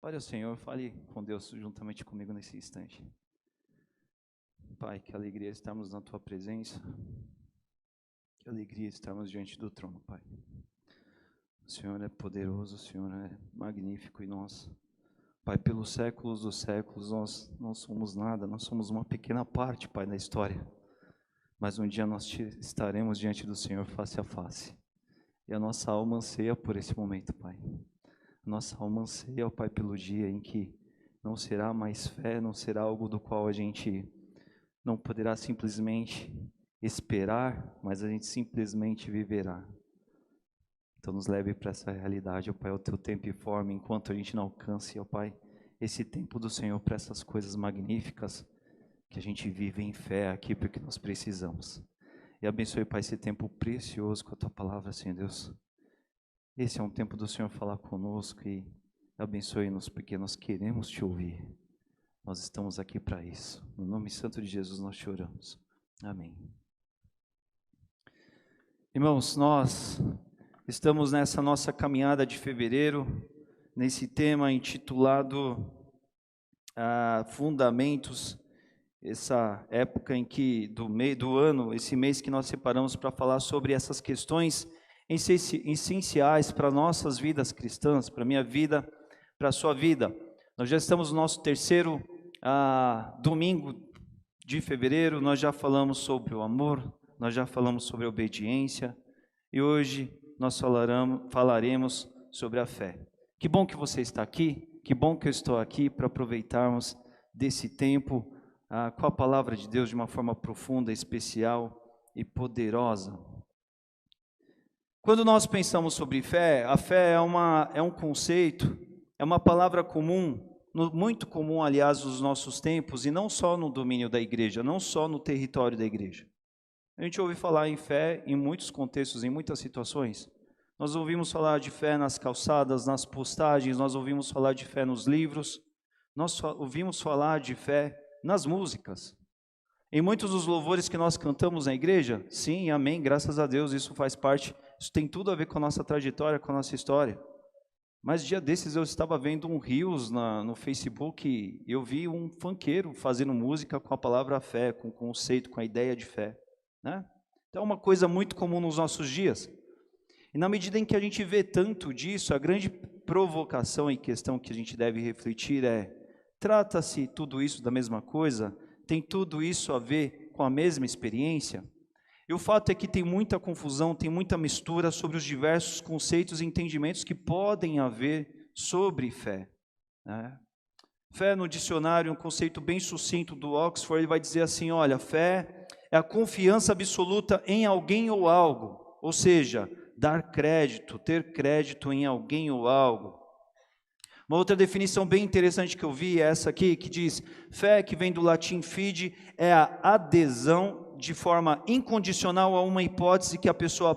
Ore ao Senhor, fale com Deus juntamente comigo nesse instante. Pai, que alegria estarmos na Tua presença, que alegria estarmos diante do trono, Pai. O Senhor é poderoso, o Senhor é magnífico e nós, Pai, pelos séculos dos séculos, nós não somos nada, nós somos uma pequena parte, Pai, da história. Mas um dia nós estaremos diante do Senhor face a face. E a nossa alma anseia por esse momento, Pai. Nossa alma anseia, ó Pai, pelo dia em que não será mais fé, não será algo do qual a gente não poderá simplesmente esperar, mas a gente simplesmente viverá. Então nos leve para essa realidade, ó Pai, o Teu tempo e forma, enquanto a gente não alcance, ó Pai, esse tempo do Senhor para essas coisas magníficas que a gente vive em fé aqui, porque nós precisamos. E abençoe, Pai, esse tempo precioso com a Tua palavra, Senhor Deus. Esse é um tempo do Senhor falar conosco e abençoe-nos, porque nós queremos Te ouvir. Nós estamos aqui para isso. No nome santo de Jesus nós te oramos. Amém. Irmãos, nós estamos nessa nossa caminhada de fevereiro, nesse tema intitulado Fundamentos, essa época em que, do meio do ano, esse mês que nós separamos para falar sobre essas questões essenciais para nossas vidas cristãs, para a minha vida, para a sua vida. Nós já estamos no nosso terceiro domingo de fevereiro, nós já falamos sobre o amor, nós já falamos sobre a obediência, e hoje nós falaremos sobre a fé. Que bom que você está aqui, que bom que eu estou aqui para aproveitarmos desse tempo com a palavra de Deus de uma forma profunda, especial e poderosa. Quando nós pensamos sobre fé, a fé é um conceito, é uma palavra comum, muito comum, aliás, nos nossos tempos, e não só no domínio da igreja, não só no território da igreja. A gente ouve falar em fé em muitos contextos, em muitas situações. Nós ouvimos falar de fé nas calçadas, nas postagens, nós ouvimos falar de fé nos livros, nós ouvimos falar de fé nas músicas. Em muitos dos louvores que nós cantamos na igreja, sim, amém, graças a Deus, isso faz parte, isso tem tudo a ver com a nossa trajetória, com a nossa história. Mas dia desses eu estava vendo um Reels no Facebook e eu vi um funkeiro fazendo música com a palavra fé, com o conceito, com a ideia de fé, né? Então é uma coisa muito comum nos nossos dias. E na medida em que a gente vê tanto disso, a grande provocação e questão que a gente deve refletir é: trata-se tudo isso da mesma coisa? Tem tudo isso a ver com a mesma experiência? E o fato é que tem muita confusão, tem muita mistura sobre os diversos conceitos e entendimentos que podem haver sobre fé, né? Fé no dicionário, um conceito bem sucinto do Oxford, ele vai dizer assim: olha, fé é a confiança absoluta em alguém ou algo, ou seja, dar crédito, ter crédito em alguém ou algo. Uma outra definição bem interessante que eu vi é essa aqui, que diz: fé, que vem do latim fide, é a adesão de forma incondicional a uma hipótese que a pessoa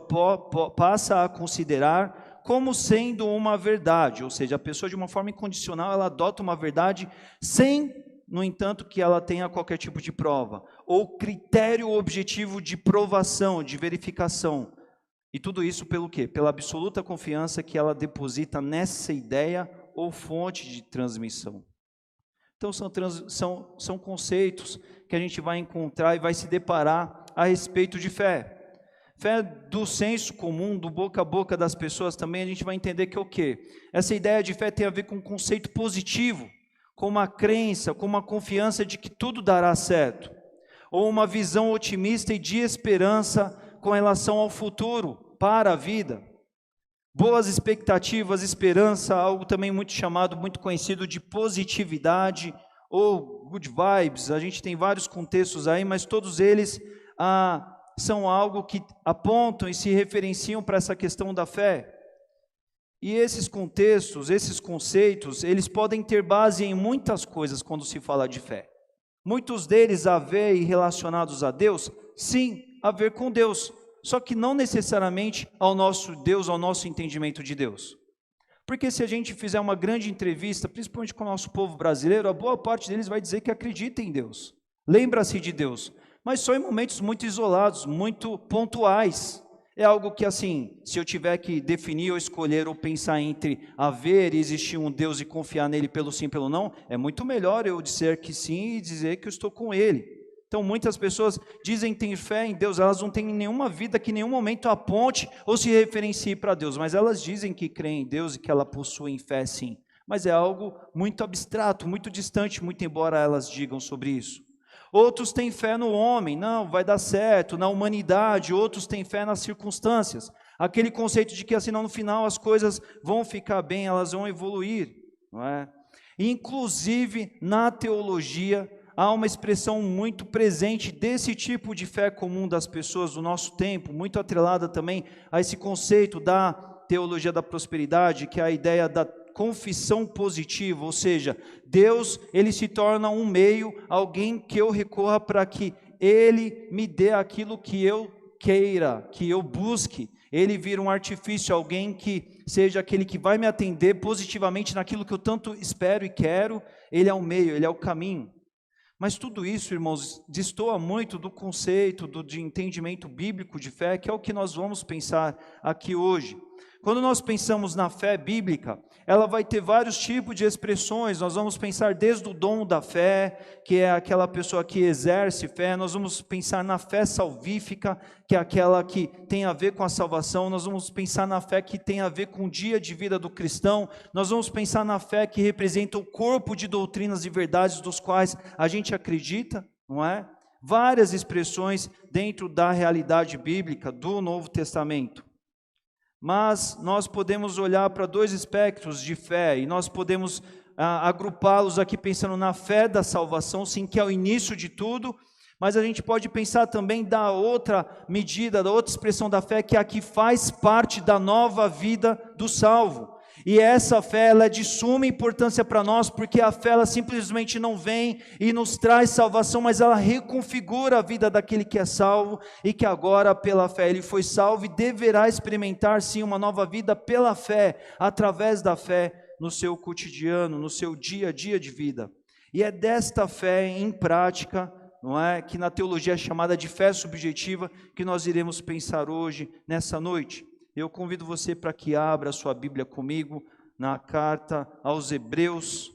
passa a considerar como sendo uma verdade, ou seja, a pessoa de uma forma incondicional, ela adota uma verdade sem, no entanto, que ela tenha qualquer tipo de prova, ou critério objetivo de provação, de verificação. E tudo isso pelo quê? Pela absoluta confiança que ela deposita nessa ideia ou fonte de transmissão. Então são conceitos que a gente vai encontrar e vai se deparar a respeito de fé. Fé do senso comum, do boca a boca das pessoas também, a gente vai entender que é o quê? Essa ideia de fé tem a ver com um conceito positivo, com uma crença, com uma confiança de que tudo dará certo, ou uma visão otimista e de esperança com relação ao futuro, para a vida. Boas expectativas, esperança, algo também muito chamado, muito conhecido de positividade ou good vibes. A gente tem vários contextos aí, mas todos eles são algo que apontam e se referenciam para essa questão da fé. E esses contextos, esses conceitos, eles podem ter base em muitas coisas quando se fala de fé. Muitos deles a ver e relacionados a Deus, sim, a ver com Deus. Só que não necessariamente ao nosso Deus, ao nosso entendimento de Deus. Porque se a gente fizer uma grande entrevista, principalmente com o nosso povo brasileiro, a boa parte deles vai dizer que acredita em Deus, lembra-se de Deus, mas só em momentos muito isolados, muito pontuais. É algo que, assim, se eu tiver que definir ou escolher ou pensar entre haver e existir um Deus e confiar nele pelo sim, pelo não, é muito melhor eu dizer que sim e dizer que eu estou com ele. Então, muitas pessoas dizem ter fé em Deus, elas não têm nenhuma vida que em nenhum momento aponte ou se referencie para Deus, mas elas dizem que creem em Deus e que elas possuem fé sim. Mas é algo muito abstrato, muito distante, muito embora elas digam sobre isso. Outros têm fé no homem, não, vai dar certo, na humanidade. Outros têm fé nas circunstâncias. Aquele conceito de que assim, no final as coisas vão ficar bem, elas vão evoluir, não é? Inclusive, na teologia, há uma expressão muito presente desse tipo de fé comum das pessoas do nosso tempo, muito atrelada também a esse conceito da teologia da prosperidade, que é a ideia da confissão positiva, ou seja, Deus, ele se torna um meio, alguém que eu recorra para que ele me dê aquilo que eu queira, que eu busque. Ele vira um artifício, alguém que seja aquele que vai me atender positivamente naquilo que eu tanto espero e quero. Ele é o meio, ele é o caminho. Mas tudo isso, irmãos, destoa muito do conceito de entendimento bíblico de fé, que é o que nós vamos pensar aqui hoje. Quando nós pensamos na fé bíblica, ela vai ter vários tipos de expressões. Nós vamos pensar desde o dom da fé, que é aquela pessoa que exerce fé. Nós vamos pensar na fé salvífica, que é aquela que tem a ver com a salvação. Nós vamos pensar na fé que tem a ver com o dia de vida do cristão. Nós vamos pensar na fé que representa o corpo de doutrinas e verdades dos quais a gente acredita, não é? Várias expressões dentro da realidade bíblica do Novo Testamento. Mas nós podemos olhar para dois espectros de fé, e nós podemos agrupá-los aqui pensando na fé da salvação, sim, que é o início de tudo, mas a gente pode pensar também da outra medida, da outra expressão da fé, que é a que faz parte da nova vida do salvo. E essa fé, ela é de suma importância para nós, porque a fé, ela simplesmente não vem e nos traz salvação, mas ela reconfigura a vida daquele que é salvo, e que agora, pela fé, ele foi salvo e deverá experimentar, sim, uma nova vida pela fé, através da fé, no seu cotidiano, no seu dia a dia de vida. E é desta fé em prática, não é, que na teologia é chamada de fé subjetiva, que nós iremos pensar hoje, nessa noite. Eu convido você para que abra a sua Bíblia comigo na carta aos Hebreus,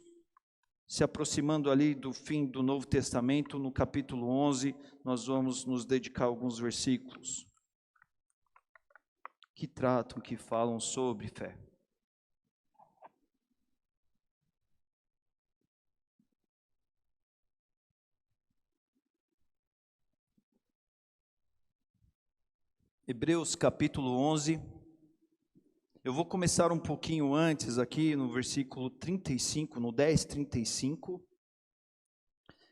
se aproximando ali do fim do Novo Testamento, no capítulo 11, nós vamos nos dedicar a alguns versículos que tratam, que falam sobre fé. Hebreus capítulo 11, eu vou começar um pouquinho antes aqui no versículo 35, no 10:35,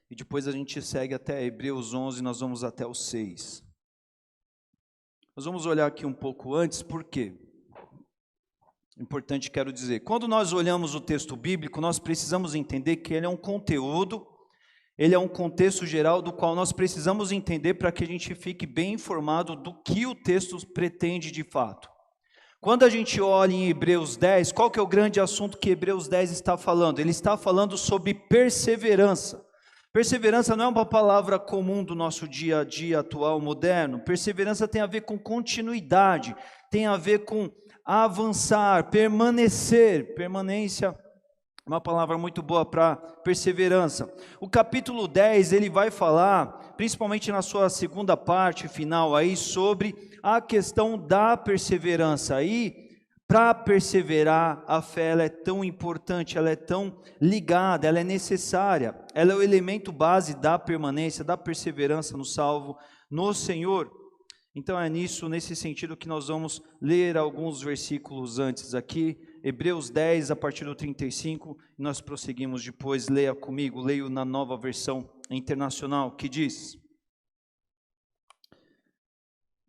e depois a gente segue até Hebreus 11, nós vamos até o 6. Nós vamos olhar aqui um pouco antes, por quê? Importante, quero dizer, quando nós olhamos o texto bíblico, nós precisamos entender que ele é um conteúdo, ele é um contexto geral do qual nós precisamos entender para que a gente fique bem informado do que o texto pretende de fato. Quando a gente olha em Hebreus 10, qual que é o grande assunto que Hebreus 10 está falando? Ele está falando sobre perseverança. Perseverança não é uma palavra comum do nosso dia a dia atual, moderno. Perseverança tem a ver com continuidade, tem a ver com avançar, permanecer. Permanência é uma palavra muito boa para perseverança. O capítulo 10, ele vai falar, principalmente na sua segunda parte final aí, sobre a questão da perseverança. E para perseverar, a fé ela é tão importante, ela é tão ligada, ela é necessária. Ela é o elemento base da permanência, da perseverança no salvo, no Senhor. Então é nesse sentido que nós vamos ler alguns versículos antes aqui, Hebreus 10, a partir do 35, e nós prosseguimos depois. Leia comigo, leio na Nova Versão Internacional, que diz: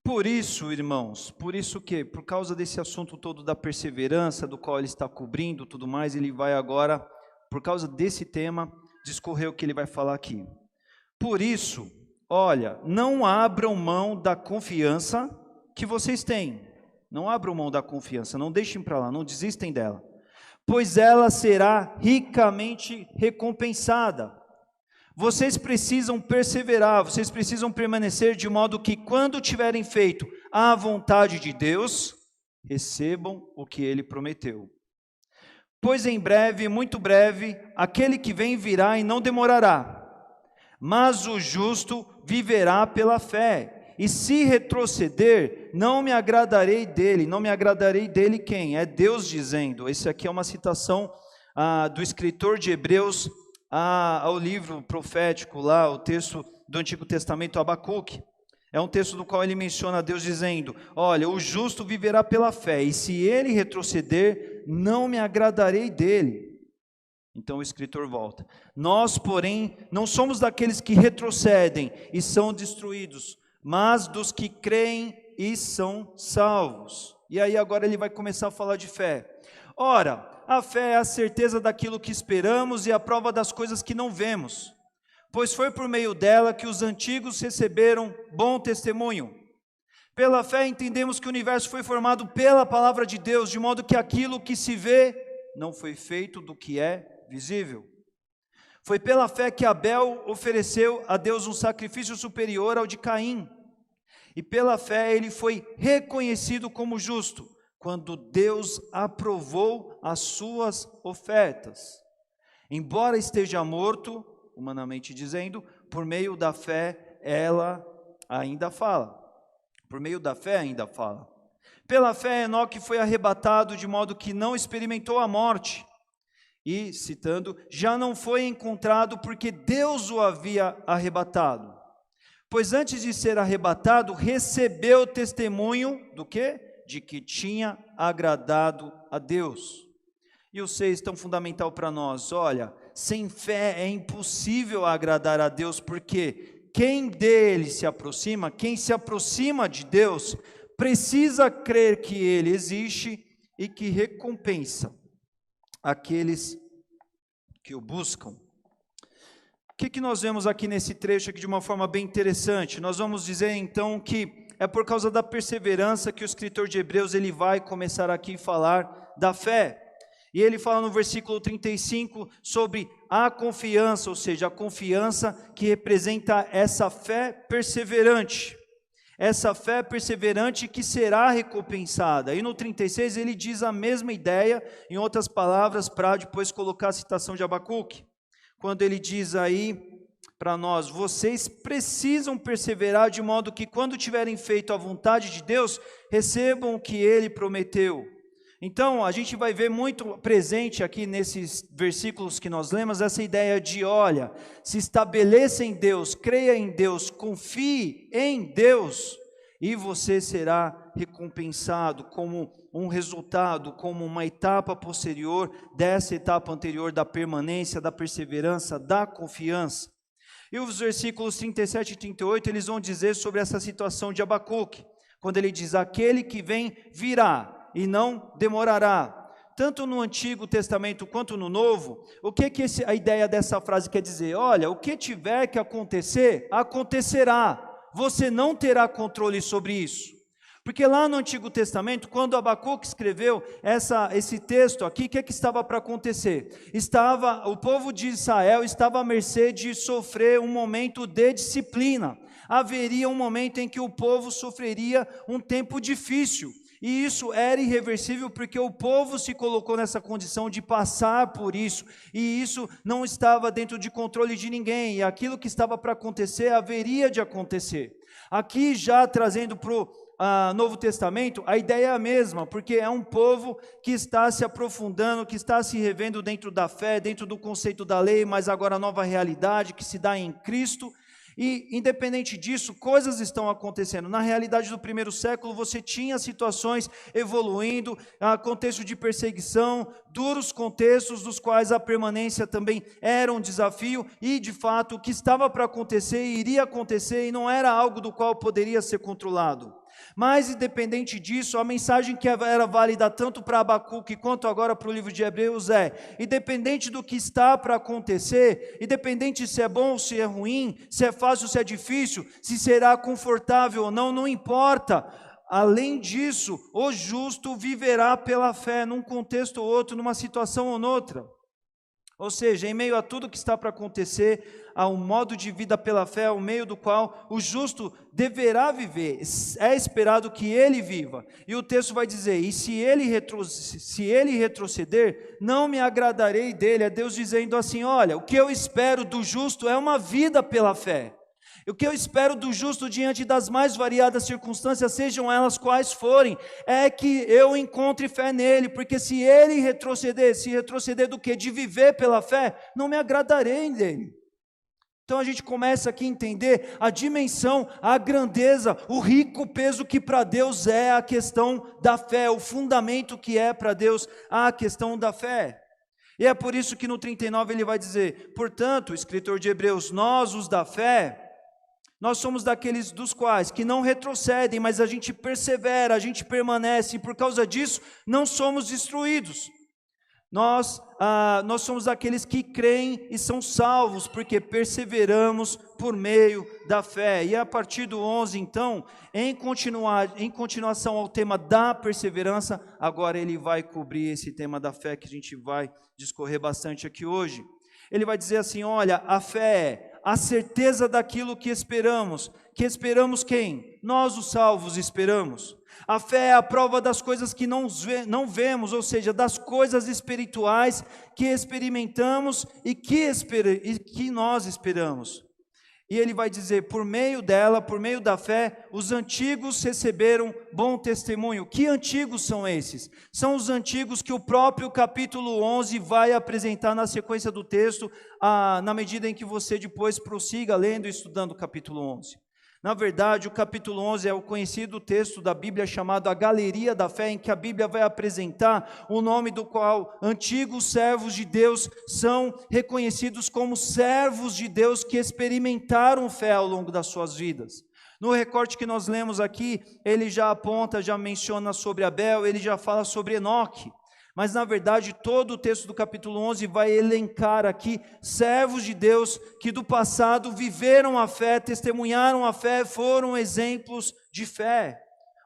por isso, irmãos, por isso que, por causa desse assunto todo da perseverança, do qual ele está cobrindo, tudo mais, ele vai agora, por causa desse tema, discorrer o que ele vai falar aqui. Por isso, olha, não abram mão da confiança que vocês têm. Não abram mão da confiança, não deixem para lá, não desistem dela, pois ela será ricamente recompensada. Vocês precisam perseverar, vocês precisam permanecer de modo que quando tiverem feito a vontade de Deus, recebam o que Ele prometeu. Pois em breve, muito breve, aquele que vem virá e não demorará. Mas o justo viverá pela fé, e se retroceder, não me agradarei dele. Não me agradarei dele quem? É Deus dizendo. Esse aqui é uma citação do escritor de Hebreus ao livro profético lá, o texto do Antigo Testamento, Abacuque. É um texto do qual ele menciona Deus dizendo: olha, o justo viverá pela fé, e se ele retroceder, não me agradarei dele. Então o escritor volta: nós, porém, não somos daqueles que retrocedem e são destruídos, mas dos que creem e são salvos. E aí agora ele vai começar a falar de fé. Ora, a fé é a certeza daquilo que esperamos e a prova das coisas que não vemos. Pois foi por meio dela que os antigos receberam bom testemunho. Pela fé entendemos que o universo foi formado pela palavra de Deus, de modo que aquilo que se vê não foi feito do que é visível. Foi pela fé que Abel ofereceu a Deus um sacrifício superior ao de Caim. E pela fé ele foi reconhecido como justo, quando Deus aprovou as suas ofertas. Embora esteja morto, humanamente dizendo, por meio da fé ela ainda fala. Por meio da fé ainda fala. Pela fé Enoque foi arrebatado de modo que não experimentou a morte. E, citando, já não foi encontrado porque Deus o havia arrebatado. Pois antes de ser arrebatado, recebeu testemunho do quê? De que tinha agradado a Deus. E o 6 tão fundamental para nós: olha, sem fé é impossível agradar a Deus, porque quem dele se aproxima, quem se aproxima de Deus, precisa crer que ele existe e que recompensa aqueles que o buscam. O que nós vemos aqui nesse trecho aqui de uma forma bem interessante? Nós vamos dizer então que é por causa da perseverança que o escritor de Hebreus ele vai começar aqui a falar da fé. E ele fala no versículo 35 sobre a confiança, ou seja, a confiança que representa essa fé perseverante. Essa fé perseverante que será recompensada. E no 36 ele diz a mesma ideia, em outras palavras, para depois colocar a citação de Abacuque. Quando ele diz aí para nós: vocês precisam perseverar de modo que quando tiverem feito a vontade de Deus, recebam o que Ele prometeu. Então, a gente vai ver muito presente aqui nesses versículos que nós lemos, essa ideia de, olha, se estabeleça em Deus, creia em Deus, confie em Deus, e você será recompensado como um resultado, como uma etapa posterior dessa etapa anterior da permanência, da perseverança, da confiança. E os versículos 37 e 38, eles vão dizer sobre essa situação de Abacuque, quando ele diz: aquele que vem virá e não demorará. Tanto no Antigo Testamento quanto no Novo, o que a ideia dessa frase quer dizer? Olha, o que tiver que acontecer, acontecerá. Você não terá controle sobre isso. Porque lá no Antigo Testamento, quando Abacuque escreveu esse texto aqui, o que estava para acontecer? O povo de Israel estava à mercê de sofrer um momento de disciplina. Haveria um momento em que o povo sofreria um tempo difícil. E isso era irreversível porque o povo se colocou nessa condição de passar por isso. E isso não estava dentro de controle de ninguém. E aquilo que estava para acontecer, haveria de acontecer. Aqui já trazendo para o Novo Testamento, a ideia é a mesma, porque é um povo que está se aprofundando, que está se revendo dentro da fé, dentro do conceito da lei, mas agora a nova realidade que se dá em Cristo. E independente disso, coisas estão acontecendo. Na realidade do primeiro século, você tinha situações evoluindo, contexto de perseguição, duros contextos dos quais a permanência também era um desafio, e de fato o que estava para acontecer, iria acontecer, e não era algo do qual poderia ser controlado. Mas independente disso, a mensagem que era válida tanto para Abacuque quanto agora para o livro de Hebreus é: independente do que está para acontecer, independente se é bom ou se é ruim, se é fácil ou se é difícil, se será confortável ou não, não importa. Além disso, o justo viverá pela fé, num contexto ou outro, numa situação ou noutra. Ou seja, em meio a tudo que está para acontecer, há um modo de vida pela fé, ao meio do qual o justo deverá viver, é esperado que ele viva. E o texto vai dizer, e se ele retroceder, não me agradarei dele. É Deus dizendo assim, olha, o que eu espero do justo é uma vida pela fé. O que eu espero do justo diante das mais variadas circunstâncias, sejam elas quais forem, é que eu encontre fé nele, porque se ele retroceder do quê? De viver pela fé, não me agradarei dele. Então a gente começa aqui a entender a dimensão, a grandeza, o rico peso que para Deus é a questão da fé, o fundamento que é para Deus a questão da fé. E é por isso que no 39 ele vai dizer, portanto, o escritor de Hebreus, nós os da fé, nós somos daqueles dos quais que não retrocedem, mas a gente persevera, a gente permanece, e por causa disso não somos destruídos. Nós somos aqueles que creem e são salvos, porque perseveramos por meio da fé. E a partir do 11, então, em continuação ao tema da perseverança, agora ele vai cobrir esse tema da fé, que a gente vai discorrer bastante aqui hoje. Ele vai dizer assim, olha, a fé é a certeza daquilo que esperamos quem? Nós os salvos esperamos. A fé é a prova das coisas que não vemos, ou seja, das coisas espirituais que experimentamos e que nós esperamos. E ele vai dizer, por meio dela, por meio da fé, os antigos receberam bom testemunho. Que antigos são esses? São os antigos que o próprio capítulo 11 vai apresentar na sequência do texto, na medida em que você depois prossiga lendo e estudando o capítulo 11. Na verdade, o capítulo 11 é o conhecido texto da Bíblia chamado a Galeria da Fé, em que a Bíblia vai apresentar o nome do qual antigos servos de Deus são reconhecidos como servos de Deus que experimentaram fé ao longo das suas vidas. No recorte que nós lemos aqui, ele já aponta, já menciona sobre Abel, ele já fala sobre Enoque. Mas na verdade todo o texto do capítulo 11 vai elencar aqui servos de Deus que do passado viveram a fé, testemunharam a fé, foram exemplos de fé.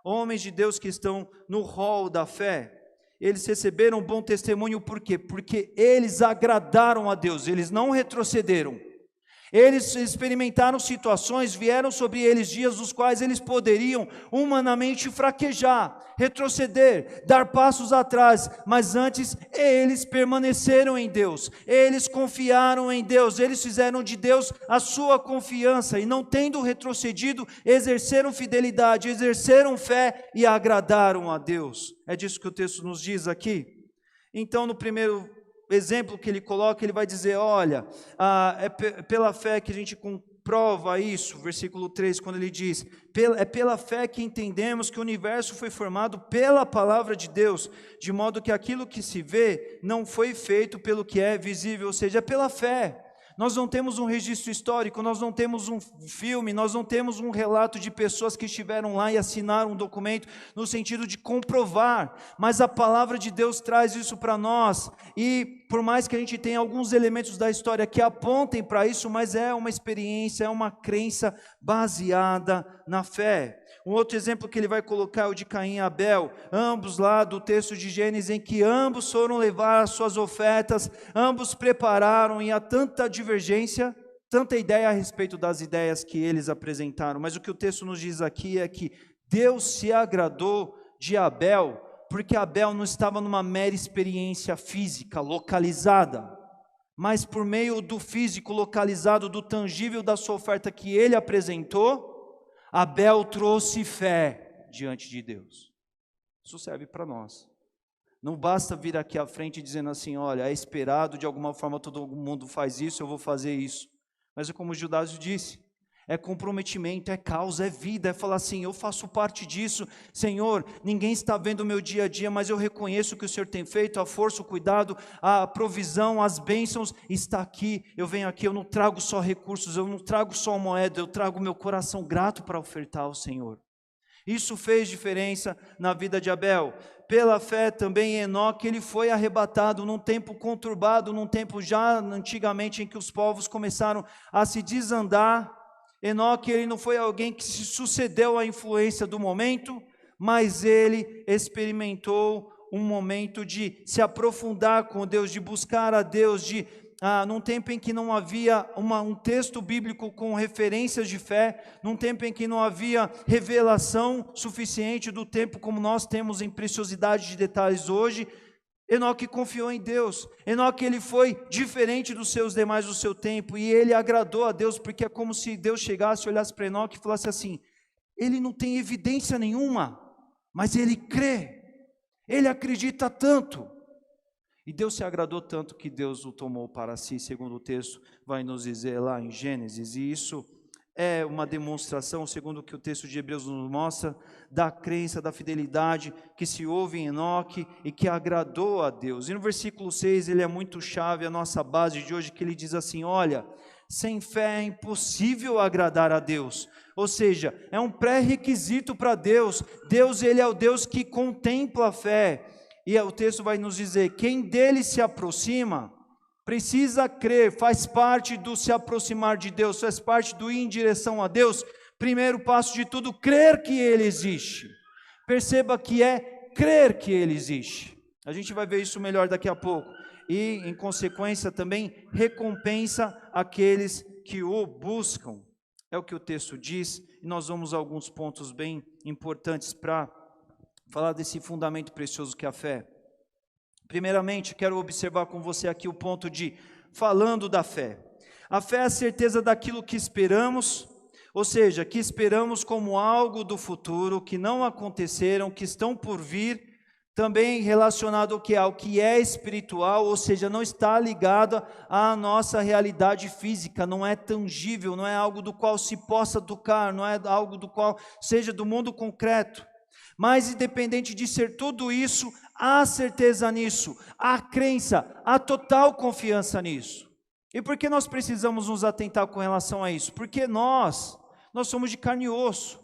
Homens de Deus que estão no rol da fé. Eles receberam bom testemunho por quê? Porque eles agradaram a Deus, eles não retrocederam. Eles experimentaram situações, vieram sobre eles dias dos quais eles poderiam humanamente fraquejar, retroceder, dar passos atrás, mas antes eles permaneceram em Deus, eles confiaram em Deus, eles fizeram de Deus a sua confiança, e não tendo retrocedido, exerceram fidelidade, exerceram fé e agradaram a Deus. É disso que o texto nos diz aqui. Então, no primeiro exemplo que ele coloca, ele vai dizer, olha, é pela fé que a gente comprova isso, versículo 3, quando ele diz, é pela fé que entendemos que o universo foi formado pela palavra de Deus, de modo que aquilo que se vê não foi feito pelo que é visível, ou seja, é pela fé. Nós não temos um registro histórico, nós não temos um filme, nós não temos um relato de pessoas que estiveram lá e assinaram um documento no sentido de comprovar, mas a palavra de Deus traz isso para nós, e por mais que a gente tenha alguns elementos da história que apontem para isso, mas é uma experiência, é uma crença baseada na fé. Um outro exemplo que ele vai colocar é o de Caim e Abel, ambos lá do texto de Gênesis, em que ambos foram levar as suas ofertas, ambos prepararam, e há tanta divergência, tanta ideia a respeito das ideias que eles apresentaram, mas o que o texto nos diz aqui é que Deus se agradou de Abel, porque Abel não estava numa mera experiência física, localizada, mas por meio do físico localizado, do tangível da sua oferta que ele apresentou, Abel trouxe fé diante de Deus. Isso serve para nós. Não basta vir aqui à frente dizendo assim, olha, é esperado, de alguma forma todo mundo faz isso, eu vou fazer isso. Mas é como o Judásio disse, é comprometimento, é causa, é vida, é falar assim, eu faço parte disso, Senhor, ninguém está vendo o meu dia a dia, mas eu reconheço o que o Senhor tem feito, a força, o cuidado, a provisão, as bênçãos, está aqui, eu venho aqui, eu não trago só recursos, eu não trago só moeda, eu trago meu coração grato para ofertar ao Senhor. Isso fez diferença na vida de Abel. Pela fé também Enoque, ele foi arrebatado num tempo conturbado, num tempo já antigamente em que os povos começaram a se desandar. Enoque, ele não foi alguém que se sucedeu à influência do momento, mas ele experimentou um momento de se aprofundar com Deus, de buscar a Deus, de num tempo em que não havia um texto bíblico com referências de fé, num tempo em que não havia revelação suficiente do tempo como nós temos em preciosidade de detalhes hoje, Enoque confiou em Deus. Enoque, ele foi diferente dos seus demais do seu tempo, e ele agradou a Deus, porque é como se Deus chegasse, olhasse para Enoque e falasse assim: ele não tem evidência nenhuma, mas ele crê, ele acredita tanto. E Deus se agradou tanto que Deus o tomou para si, segundo o texto vai nos dizer lá em Gênesis, e isso é uma demonstração, segundo o que o texto de Hebreus nos mostra, da crença, da fidelidade que se houve em Enoque e que agradou a Deus. E no versículo 6, ele é muito chave, a nossa base de hoje, que ele diz assim: olha, sem fé é impossível agradar a Deus. Ou seja, é um pré-requisito para Deus. Deus, ele é o Deus que contempla a fé. E o texto vai nos dizer: quem dele se aproxima, precisa crer, faz parte do se aproximar de Deus, faz parte do ir em direção a Deus. Primeiro passo de tudo, crer que Ele existe. Perceba que é crer que Ele existe. A gente vai ver isso melhor daqui a pouco. E, em consequência, também recompensa aqueles que o buscam. É o que o texto diz, e nós vamos a alguns pontos bem importantes para falar desse fundamento precioso que é a fé. Primeiramente, quero observar com você aqui o ponto de falando da fé. A fé é a certeza daquilo que esperamos, ou seja, que esperamos como algo do futuro, que não aconteceram, que estão por vir, também relacionado ao que é espiritual, ou seja, não está ligado à nossa realidade física, não é tangível, não é algo do qual se possa tocar, não é algo do qual seja do mundo concreto. Mas independente de ser tudo isso, há certeza nisso, há crença, há total confiança nisso. E por que nós precisamos nos atentar com relação a isso? Porque nós somos de carne e osso.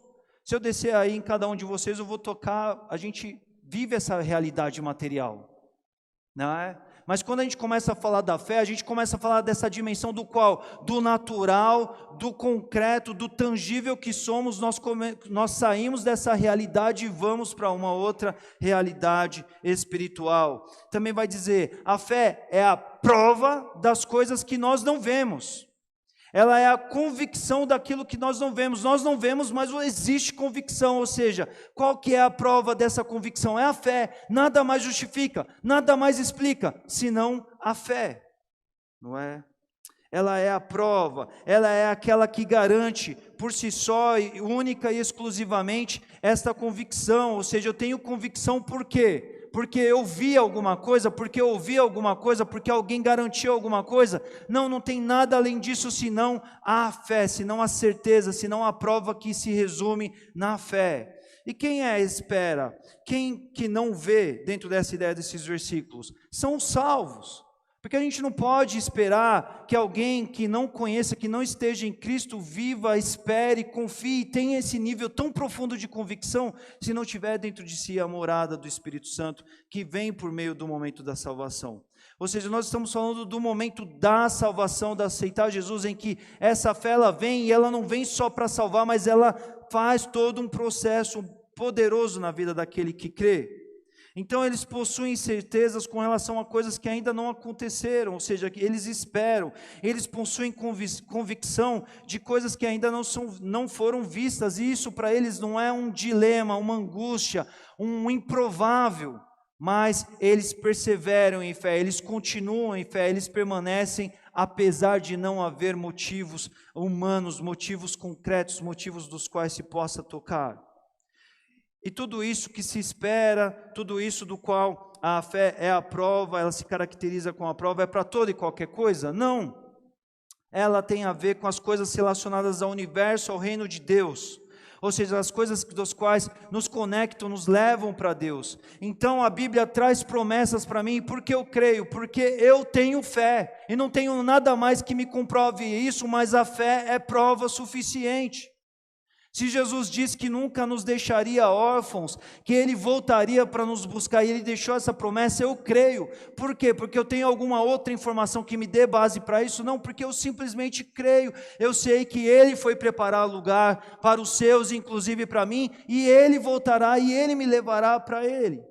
Se eu descer aí em cada um de vocês, eu vou tocar, a gente vive essa realidade material, não é? Mas quando a gente começa a falar da fé, a gente começa a falar dessa dimensão do qual? Do natural, do concreto, do tangível que somos, nós saímos dessa realidade e vamos para uma outra realidade espiritual. Também vai dizer, a fé é a prova das coisas que nós não vemos. Ela é a convicção daquilo que nós não vemos. Nós não vemos, mas existe convicção, ou seja, qual que é a prova dessa convicção? É a fé. Nada mais justifica, nada mais explica, senão a fé, não é? Ela é a prova, ela é aquela que garante por si só, única e exclusivamente, esta convicção, ou seja, eu tenho convicção por quê? Porque eu vi alguma coisa, porque eu ouvi alguma coisa, porque alguém garantiu alguma coisa. Não tem nada além disso, senão a fé, senão a certeza, senão a prova que se resume na fé. E quem espera? Quem que não vê dentro dessa ideia desses versículos? São os salvos. Porque a gente não pode esperar que alguém que não conheça, que não esteja em Cristo, viva, espere, confie, tenha esse nível tão profundo de convicção, se não tiver dentro de si a morada do Espírito Santo, que vem por meio do momento da salvação. Ou seja, nós estamos falando do momento da salvação, de aceitar Jesus, em que essa fé ela vem, e ela não vem só para salvar, mas ela faz todo um processo poderoso na vida daquele que crê. Então eles possuem certezas com relação a coisas que ainda não aconteceram, ou seja, que eles esperam, eles possuem convicção de coisas que ainda não foram vistas, e isso para eles não é um dilema, uma angústia, um improvável, mas eles perseveram em fé, eles continuam em fé, eles permanecem, apesar de não haver motivos humanos, motivos concretos, motivos dos quais se possa tocar. E tudo isso que se espera, tudo isso do qual a fé é a prova, ela se caracteriza com a prova, é para toda e qualquer coisa? Não. Ela tem a ver com as coisas relacionadas ao universo, ao reino de Deus. Ou seja, as coisas dos quais nos conectam, nos levam para Deus. Então a Bíblia traz promessas para mim, porque eu creio, porque eu tenho fé. E não tenho nada mais que me comprove isso, mas a fé é prova suficiente. Se Jesus disse que nunca nos deixaria órfãos, que Ele voltaria para nos buscar, e Ele deixou essa promessa, eu creio. Por quê? Porque eu tenho alguma outra informação que me dê base para isso? Não, porque eu simplesmente creio. Eu sei que Ele foi preparar lugar para os seus, inclusive para mim, e Ele voltará e Ele me levará para Ele.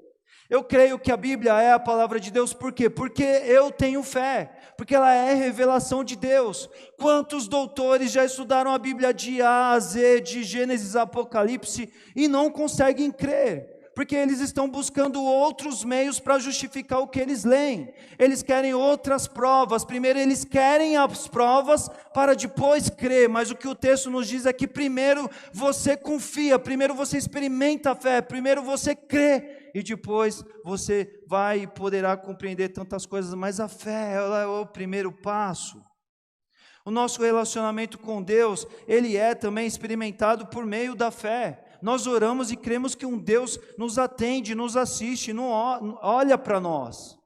Eu creio que a Bíblia é a palavra de Deus, por quê? Porque eu tenho fé, porque ela é revelação de Deus. Quantos doutores já estudaram a Bíblia de A a Z, de Gênesis a Apocalipse, e não conseguem crer? Porque eles estão buscando outros meios para justificar o que eles leem. Eles querem outras provas. Primeiro eles querem as provas para depois crer. Mas o que o texto nos diz é que primeiro você confia, primeiro você experimenta a fé, primeiro você crê. E depois você vai e poderá compreender tantas coisas. Mas a fé, ela é o primeiro passo. O nosso relacionamento com Deus, ele é também experimentado por meio da fé. Nós oramos e cremos que um Deus nos atende, nos assiste, olha para nós.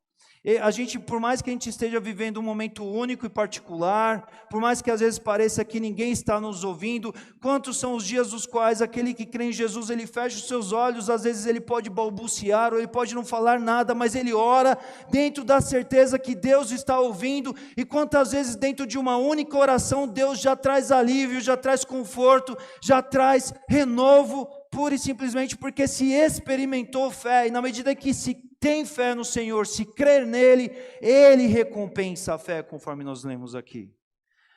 E a gente, por mais que a gente esteja vivendo um momento único e particular, por mais que às vezes pareça que ninguém está nos ouvindo, quantos são os dias dos quais aquele que crê em Jesus, ele fecha os seus olhos, às vezes ele pode balbuciar, ou ele pode não falar nada, mas ele ora dentro da certeza que Deus está ouvindo, e quantas vezes dentro de uma única oração, Deus já traz alívio, já traz conforto, já traz renovo, pura e simplesmente porque se experimentou fé, e na medida que se tem fé no Senhor, se crer nele, ele recompensa a fé, conforme nós lemos aqui.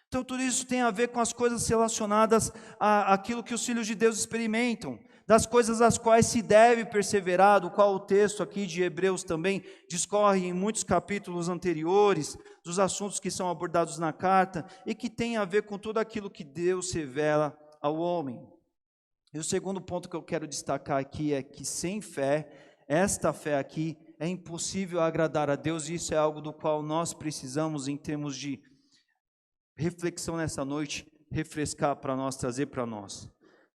Então tudo isso tem a ver com as coisas relacionadas àquilo que os filhos de Deus experimentam, das coisas às quais se deve perseverar, do qual o texto aqui de Hebreus também discorre em muitos capítulos anteriores, dos assuntos que são abordados na carta, e que tem a ver com tudo aquilo que Deus revela ao homem. E o segundo ponto que eu quero destacar aqui é que sem fé, esta fé aqui, é impossível agradar a Deus, e isso é algo do qual nós precisamos, em termos de reflexão nessa noite, refrescar para nós, trazer para nós.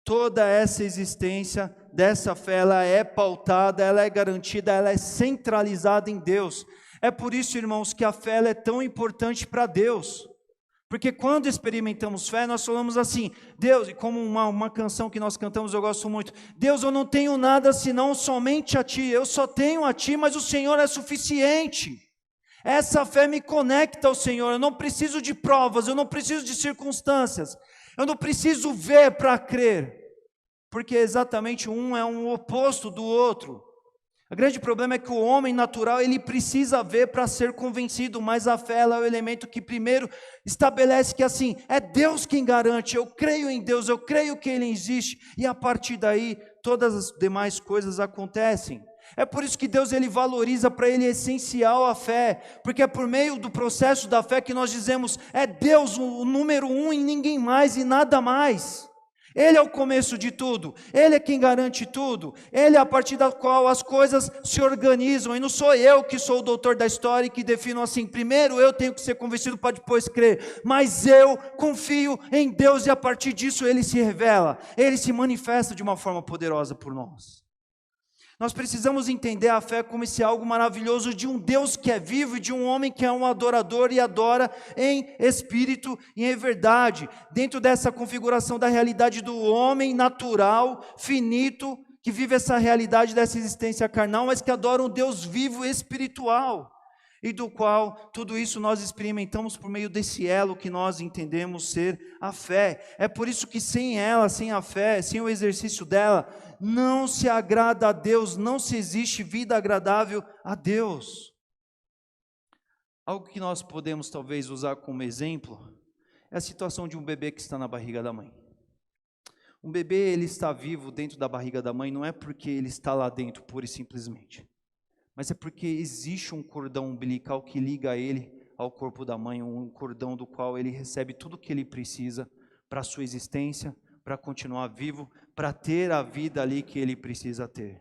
Toda essa existência dessa fé, ela é pautada, ela é garantida, ela é centralizada em Deus. É por isso, irmãos, que a fé ela é tão importante para Deus. Porque quando experimentamos fé, nós falamos assim, Deus, e como uma canção que nós cantamos, eu gosto muito, Deus, eu não tenho nada senão somente a Ti, eu só tenho a Ti, mas o Senhor é suficiente. Essa fé me conecta ao Senhor, eu não preciso de provas, eu não preciso de circunstâncias, eu não preciso ver para crer, porque exatamente um é um oposto do outro. O grande problema é que o homem natural, ele precisa ver para ser convencido, mas a fé ela é o elemento que primeiro estabelece que assim, é Deus quem garante, eu creio em Deus, eu creio que Ele existe, e a partir daí, todas as demais coisas acontecem. É por isso que Deus ele valoriza, para Ele é essencial a fé, porque é por meio do processo da fé que nós dizemos, é Deus o número um e ninguém mais e nada mais. Ele é o começo de tudo, Ele é quem garante tudo, Ele é a partir da qual as coisas se organizam, e não sou eu que sou o doutor da história e que defino assim, primeiro eu tenho que ser convencido para depois crer, mas eu confio em Deus e a partir disso Ele se revela, Ele se manifesta de uma forma poderosa por nós. Nós precisamos entender a fé como esse algo maravilhoso de um Deus que é vivo e de um homem que é um adorador e adora em espírito e em verdade. Dentro dessa configuração da realidade do homem natural, finito, que vive essa realidade dessa existência carnal, mas que adora um Deus vivo e espiritual. E do qual tudo isso nós experimentamos por meio desse elo que nós entendemos ser a fé. É por isso que sem ela, sem a fé, sem o exercício dela, não se agrada a Deus, não se existe vida agradável a Deus. Algo que nós podemos talvez usar como exemplo é a situação de um bebê que está na barriga da mãe. Um bebê, ele está vivo dentro da barriga da mãe, não é porque ele está lá dentro pura e simplesmente, mas é porque existe um cordão umbilical que liga ele ao corpo da mãe, um cordão do qual ele recebe tudo o que ele precisa para a sua existência, para continuar vivo, para ter a vida ali que ele precisa ter.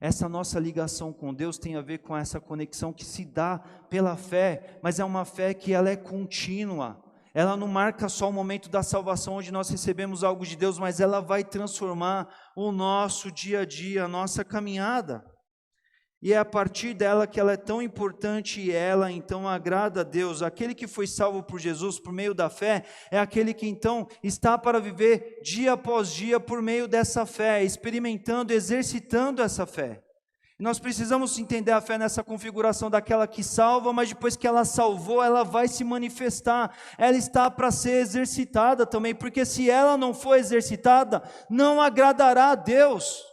Essa nossa ligação com Deus tem a ver com essa conexão que se dá pela fé, mas é uma fé que ela é contínua. Ela não marca só o momento da salvação onde nós recebemos algo de Deus, mas ela vai transformar o nosso dia a dia, a nossa caminhada. E é a partir dela que ela é tão importante e ela então agrada a Deus. Aquele que foi salvo por Jesus por meio da fé, é aquele que então está para viver dia após dia por meio dessa fé, experimentando, exercitando essa fé. E nós precisamos entender a fé nessa configuração daquela que salva, mas depois que ela salvou, ela vai se manifestar, ela está para ser exercitada também, porque se ela não for exercitada, não agradará a Deus.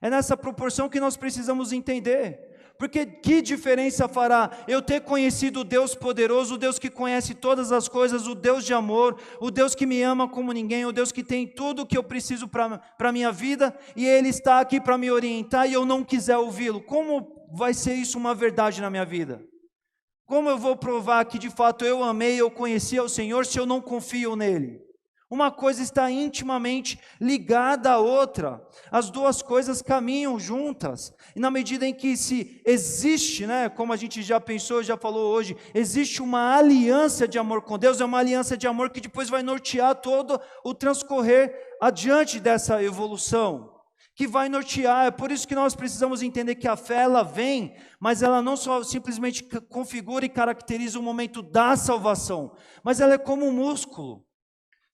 É nessa proporção que nós precisamos entender. Porque que diferença fará eu ter conhecido o Deus poderoso, o Deus que conhece todas as coisas, o Deus de amor, o Deus que me ama como ninguém, o Deus que tem tudo o que eu preciso para a minha vida, e Ele está aqui para me orientar e eu não quiser ouvi-lo? Como vai ser isso uma verdade na minha vida? Como eu vou provar que de fato eu amei, eu conheci ao Senhor, se eu não confio nele? Uma coisa está intimamente ligada à outra, as duas coisas caminham juntas, e na medida em que se existe, como a gente já pensou, já falou hoje, existe uma aliança de amor com Deus, é uma aliança de amor que depois vai nortear todo o transcorrer adiante dessa evolução, que vai nortear. É por isso que nós precisamos entender que a fé, ela vem, mas ela não só simplesmente configura e caracteriza o momento da salvação, mas ela é como um músculo.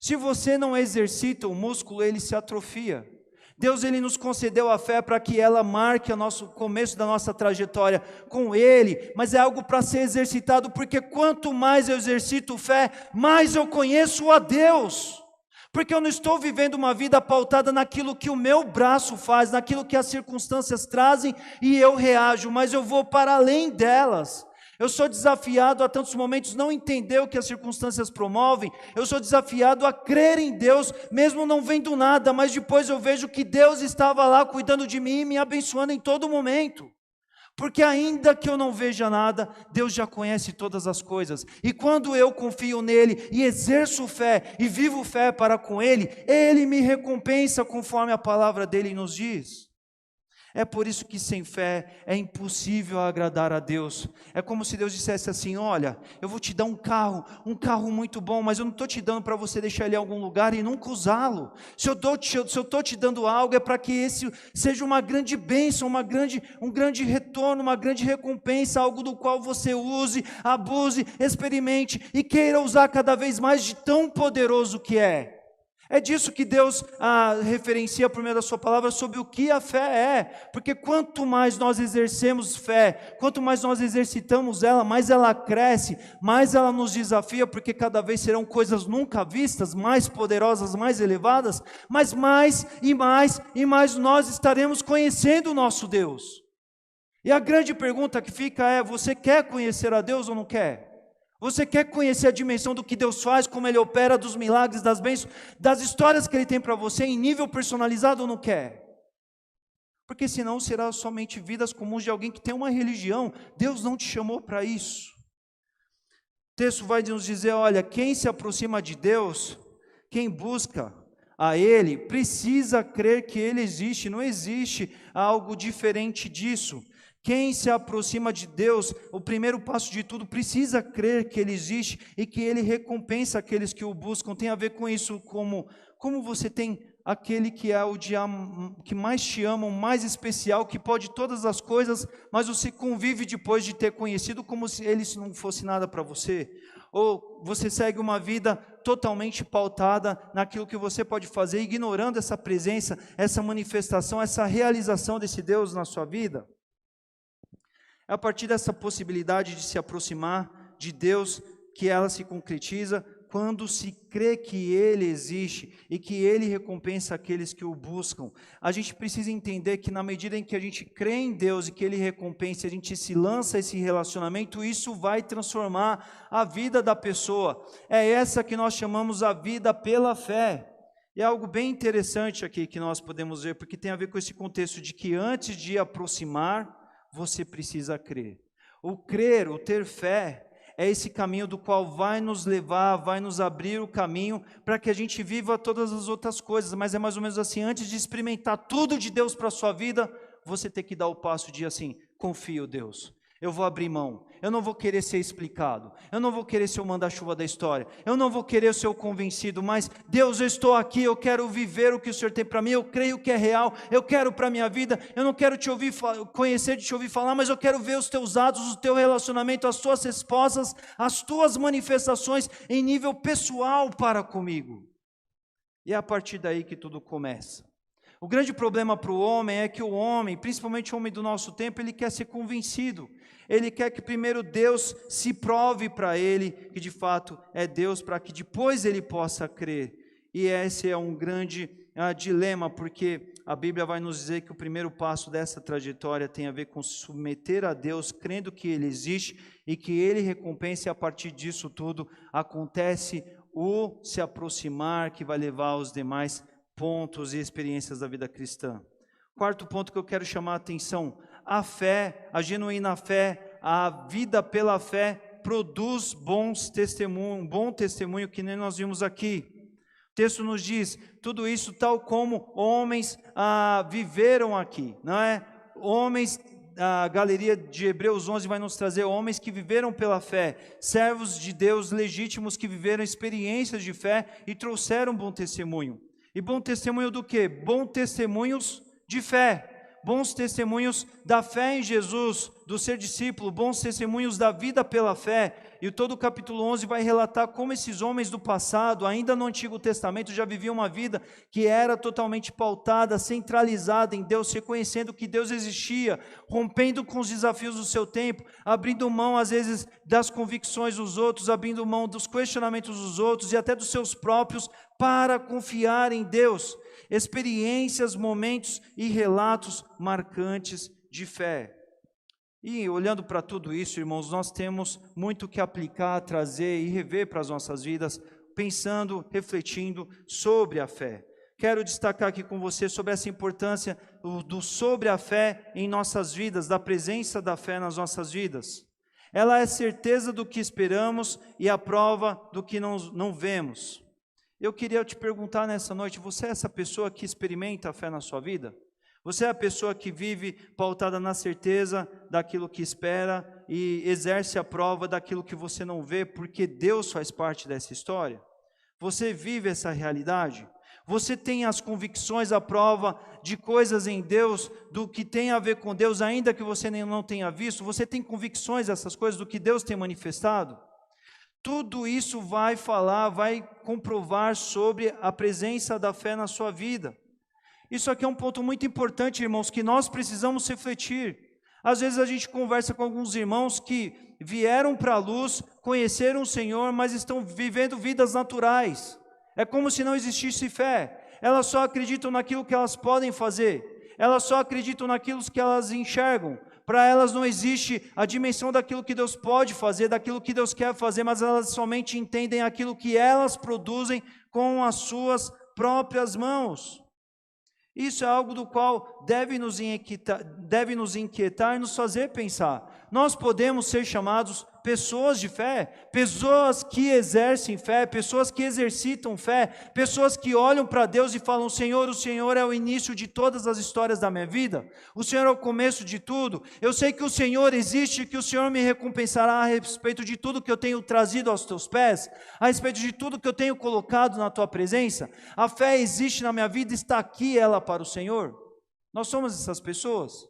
Se você não exercita o músculo, ele se atrofia. Deus, ele nos concedeu a fé para que ela marque o começo da nossa trajetória com Ele, mas é algo para ser exercitado, porque quanto mais eu exercito fé, mais eu conheço a Deus. Porque eu não estou vivendo uma vida pautada naquilo que o meu braço faz, naquilo que as circunstâncias trazem e eu reajo, mas eu vou para além delas. Eu sou desafiado a tantos momentos não entender o que as circunstâncias promovem, eu sou desafiado a crer em Deus, mesmo não vendo nada, mas depois eu vejo que Deus estava lá cuidando de mim e me abençoando em todo momento. Porque ainda que eu não veja nada, Deus já conhece todas as coisas, e quando eu confio nele, e exerço fé, e vivo fé para com Ele, Ele me recompensa conforme a palavra dele nos diz. É por isso que sem fé é impossível agradar a Deus. É como se Deus dissesse assim: olha, eu vou te dar um carro muito bom, mas eu não estou te dando para você deixar ele em algum lugar e nunca usá-lo. Se eu estou te dando algo, é para que esse seja uma grande bênção, um grande retorno, uma grande recompensa, algo do qual você use, abuse, experimente e queira usar cada vez mais de tão poderoso que é. É disso que Deus referencia por meio da sua palavra sobre o que a fé é, porque quanto mais nós exercemos fé, quanto mais nós exercitamos ela, mais ela cresce, mais ela nos desafia, porque cada vez serão coisas nunca vistas, mais poderosas, mais elevadas, mas mais e mais e mais nós estaremos conhecendo o nosso Deus. E a grande pergunta que fica é: você quer conhecer a Deus ou não quer? Você quer conhecer a dimensão do que Deus faz, como Ele opera, dos milagres, das bênçãos, das histórias que Ele tem para você em nível personalizado ou não quer? Porque senão será somente vidas comuns de alguém que tem uma religião. Deus não te chamou para isso. O texto vai nos dizer: olha, quem se aproxima de Deus, quem busca a Ele, precisa crer que Ele existe, não existe algo diferente disso. Quem se aproxima de Deus, o primeiro passo de tudo, precisa crer que Ele existe e que Ele recompensa aqueles que o buscam. Tem a ver com isso, como você tem aquele que é que mais te ama, o mais especial, que pode todas as coisas, mas você convive depois de ter conhecido como se Ele não fosse nada para você. Ou você segue uma vida totalmente pautada naquilo que você pode fazer, ignorando essa presença, essa manifestação, essa realização desse Deus na sua vida. É a partir dessa possibilidade de se aproximar de Deus que ela se concretiza quando se crê que Ele existe e que Ele recompensa aqueles que o buscam. A gente precisa entender que na medida em que a gente crê em Deus e que Ele recompensa, a gente se lança a esse relacionamento, isso vai transformar a vida da pessoa. É essa que nós chamamos a vida pela fé. E é algo bem interessante aqui que nós podemos ver, porque tem a ver com esse contexto de que antes de aproximar, você precisa crer. O crer, o ter fé, é esse caminho do qual vai nos levar, vai nos abrir o caminho para que a gente viva todas as outras coisas. Mas é mais ou menos assim: antes de experimentar tudo de Deus para a sua vida, você tem que dar o passo de assim: confio, Deus, eu vou abrir mão, eu não vou querer ser explicado, eu não vou querer ser o manda-chuva da história, eu não vou querer ser o convencido, mas Deus, eu estou aqui, eu quero viver o que o Senhor tem para mim, eu creio que é real, eu quero para a minha vida, eu não quero te ouvir conhecer, te ouvir falar, mas eu quero ver os teus atos, o teu relacionamento, as tuas respostas, as tuas manifestações em nível pessoal para comigo. E é a partir daí que tudo começa. O grande problema para o homem é que o homem, principalmente o homem do nosso tempo, ele quer ser convencido. Ele quer que primeiro Deus se prove para ele que de fato é Deus, para que depois ele possa crer. E esse é um grande dilema, porque a Bíblia vai nos dizer que o primeiro passo dessa trajetória tem a ver com se submeter a Deus, crendo que Ele existe e que Ele recompensa, e a partir disso tudo acontece o se aproximar, que vai levar aos demais pontos e experiências da vida cristã. Quarto ponto que eu quero chamar a atenção: a fé, a genuína fé, a vida pela fé produz bom testemunho, que nem nós vimos aqui. O texto nos diz, tudo isso tal como homens viveram aqui, não é? Homens, a galeria de Hebreus 11 vai nos trazer homens que viveram pela fé, servos de Deus legítimos que viveram experiências de fé e trouxeram bom testemunho. E bom testemunho do quê? Bom testemunhos de fé. Bons testemunhos da fé em Jesus, do ser discípulo, bons testemunhos da vida pela fé. E todo o capítulo 11 vai relatar como esses homens do passado, ainda no Antigo Testamento, já viviam uma vida que era totalmente pautada, centralizada em Deus, reconhecendo que Deus existia, rompendo com os desafios do seu tempo, abrindo mão às vezes das convicções dos outros, abrindo mão dos questionamentos dos outros e até dos seus próprios, para confiar em Deus. Experiências, momentos e relatos marcantes de fé. E olhando para tudo isso, irmãos, nós temos muito que aplicar, trazer e rever para as nossas vidas, pensando, refletindo sobre a fé. Quero destacar aqui com você sobre essa importância sobre a fé em nossas vidas, da presença da fé nas nossas vidas. Ela é certeza do que esperamos e a prova do que não vemos. Eu queria te perguntar nessa noite, você é essa pessoa que experimenta a fé na sua vida? Você é a pessoa que vive pautada na certeza daquilo que espera e exerce a prova daquilo que você não vê, porque Deus faz parte dessa história? Você vive essa realidade? Você tem as convicções, a prova de coisas em Deus, do que tem a ver com Deus, ainda que você não tenha visto? Você tem convicções dessas coisas, do que Deus tem manifestado? Tudo isso vai falar, vai comprovar sobre a presença da fé na sua vida. Isso aqui é um ponto muito importante, irmãos, que nós precisamos refletir. Às vezes a gente conversa com alguns irmãos que vieram para a luz, conheceram o Senhor, mas estão vivendo vidas naturais. É como se não existisse fé. Elas só acreditam naquilo que elas podem fazer. Elas só acreditam naquilo que elas enxergam. Para elas não existe a dimensão daquilo que Deus pode fazer, daquilo que Deus quer fazer, mas elas somente entendem aquilo que elas produzem com as suas próprias mãos. Isso é algo do qual deve nos inquietar e nos fazer pensar. Nós podemos ser chamados pessoas de fé, pessoas que exercem fé, pessoas que exercitam fé, pessoas que olham para Deus e falam, Senhor, o Senhor é o início de todas as histórias da minha vida, o Senhor é o começo de tudo, eu sei que o Senhor existe, que o Senhor me recompensará a respeito de tudo que eu tenho trazido aos teus pés, a respeito de tudo que eu tenho colocado na tua presença. A fé existe na minha vida, está aqui ela para o Senhor. Nós somos essas pessoas.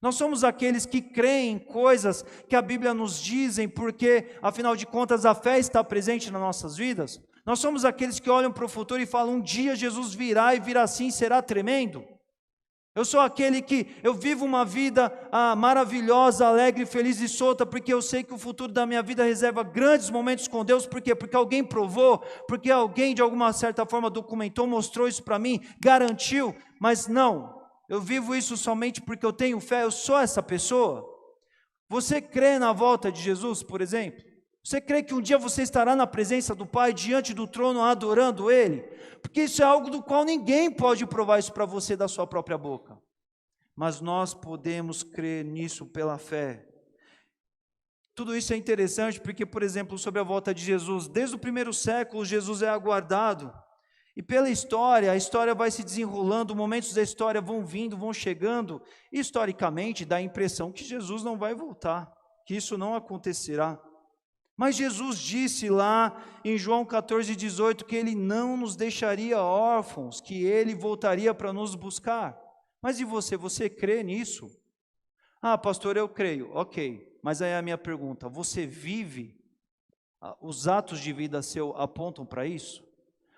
Nós somos aqueles que creem em coisas que a Bíblia nos dizem, porque, afinal de contas, a fé está presente nas nossas vidas. Nós somos aqueles que olham para o futuro e falam, um dia Jesus virá e virá assim, será tremendo. Eu sou aquele que, eu vivo uma vida maravilhosa, alegre, feliz e solta, porque eu sei que o futuro da minha vida reserva grandes momentos com Deus. Por quê? Porque alguém provou, porque alguém de alguma certa forma documentou, mostrou isso para mim, garantiu, mas não. Eu vivo isso somente porque eu tenho fé, eu sou essa pessoa. Você crê na volta de Jesus, por exemplo? Você crê que um dia você estará na presença do Pai, diante do trono, adorando Ele? Porque isso é algo do qual ninguém pode provar isso para você da sua própria boca. Mas nós podemos crer nisso pela fé. Tudo isso é interessante porque, por exemplo, sobre a volta de Jesus, desde o primeiro século, Jesus é aguardado. E pela história, a história vai se desenrolando, momentos da história vão vindo, vão chegando, e historicamente dá a impressão que Jesus não vai voltar, que isso não acontecerá. Mas Jesus disse lá em João 14:18 que Ele não nos deixaria órfãos, que Ele voltaria para nos buscar. Mas e você crê nisso? Ah, pastor, eu creio. Ok, mas aí é a minha pergunta, você vive? Os atos de vida seu apontam para isso?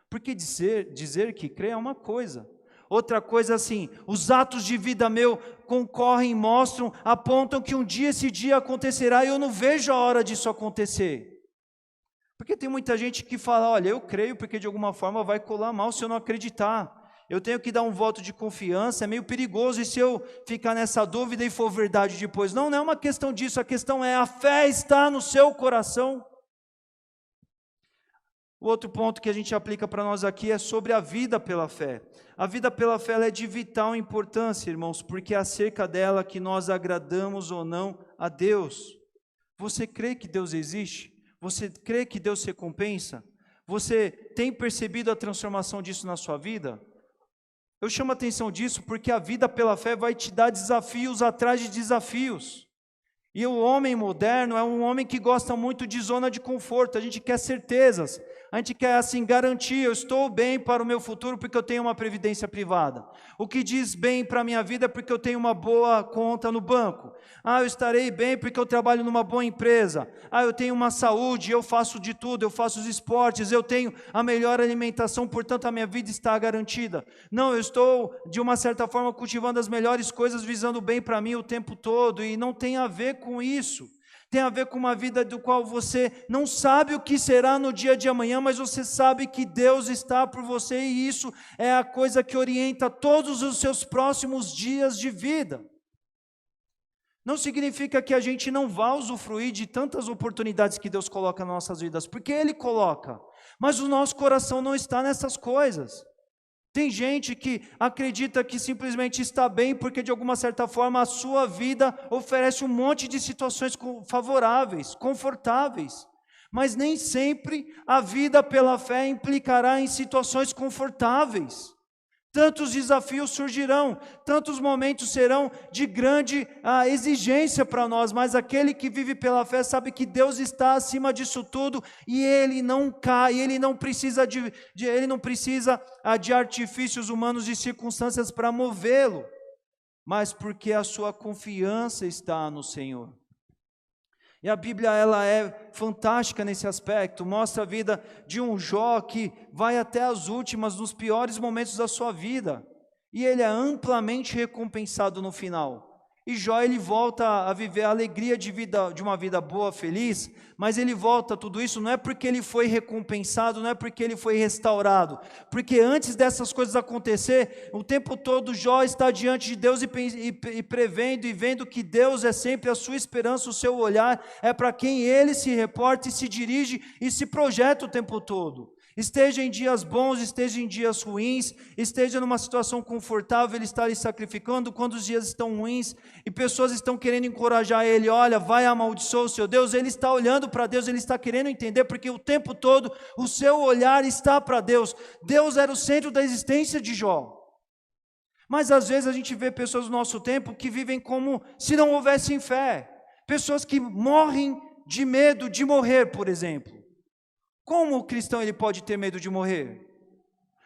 Porque dizer que crê é uma coisa. Outra coisa assim, os atos de vida meu concorrem, mostram, apontam que um dia esse dia acontecerá e eu não vejo a hora disso acontecer. Porque tem muita gente que fala, olha, eu creio porque de alguma forma vai colar mal se eu não acreditar. eu tenho que dar um voto de confiança, é meio perigoso, e se eu ficar nessa dúvida e for verdade depois? Não, não é uma questão disso, a questão é, a fé está no seu coração. O outro ponto que a gente aplica para nós aqui é sobre a vida pela fé. A vida pela fé ela é de vital importância, irmãos, porque é acerca dela que nós agradamos ou não a Deus. Você crê que Deus existe? Você crê que Deus recompensa? Você tem percebido a transformação disso na sua vida? Eu chamo a atenção disso porque a vida pela fé vai te dar desafios atrás de desafios. E o homem moderno é um homem que gosta muito de zona de conforto, a gente quer certezas, a gente quer assim garantir, eu estou bem para o meu futuro porque eu tenho uma previdência privada. O que diz bem para a minha vida é porque eu tenho uma boa conta no banco. Eu estarei bem porque eu trabalho numa boa empresa. Eu tenho uma saúde, eu faço de tudo, eu faço os esportes, eu tenho a melhor alimentação, portanto a minha vida está garantida. Não, eu estou de uma certa forma cultivando as melhores coisas, visando bem para mim o tempo todo, e não tem a ver com isso. Tem a ver com uma vida do qual você não sabe o que será no dia de amanhã, mas você sabe que Deus está por você, e isso é a coisa que orienta todos os seus próximos dias de vida. Não significa que a gente não vá usufruir de tantas oportunidades que Deus coloca nas nossas vidas, porque Ele coloca, mas o nosso coração não está nessas coisas. Tem gente que acredita que simplesmente está bem porque de alguma certa forma a sua vida oferece um monte de situações favoráveis, confortáveis. Mas nem sempre a vida pela fé implicará em situações confortáveis. Tantos desafios surgirão, tantos momentos serão de grande exigência para nós, mas aquele que vive pela fé sabe que Deus está acima disso tudo e ele não cai, ele não precisa de artifícios humanos e circunstâncias para movê-lo, mas porque a sua confiança está no Senhor. E a Bíblia ela é fantástica nesse aspecto, mostra a vida de um Jó que vai até as últimas, nos piores momentos da sua vida, e ele é amplamente recompensado no final. E Jó ele volta a viver a alegria de uma vida boa, feliz, mas ele volta a tudo isso não é porque ele foi recompensado, não é porque ele foi restaurado, porque antes dessas coisas acontecer, o tempo todo Jó está diante de Deus e prevendo e vendo que Deus é sempre a sua esperança, o seu olhar é para quem ele se reporta e se dirige e se projeta o tempo todo. Esteja em dias bons, esteja em dias ruins, esteja numa situação confortável, ele está ali sacrificando, quando os dias estão ruins e pessoas estão querendo encorajar ele, olha, vai amaldiçoar o seu Deus, ele está olhando para Deus, ele está querendo entender, porque o tempo todo o seu olhar está para Deus. Deus era o centro da existência de Jó. Mas às vezes a gente vê pessoas do nosso tempo que vivem como se não houvessem fé, pessoas que morrem de medo de morrer, por exemplo. Como o cristão ele pode ter medo de morrer?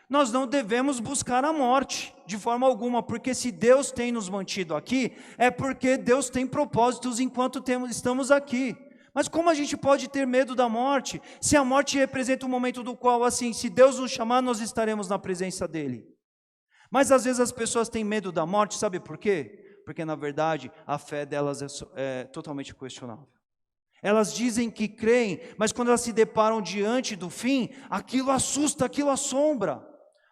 Nós não devemos buscar a morte, de forma alguma, porque se Deus tem nos mantido aqui, é porque Deus tem propósitos enquanto estamos aqui. Mas como a gente pode ter medo da morte, se a morte representa um momento do qual, assim, se Deus nos chamar, nós estaremos na presença dEle? Mas às vezes as pessoas têm medo da morte, sabe por quê? Porque na verdade a fé delas é totalmente questionável. Elas dizem que creem, mas quando elas se deparam diante do fim, aquilo assusta, aquilo assombra.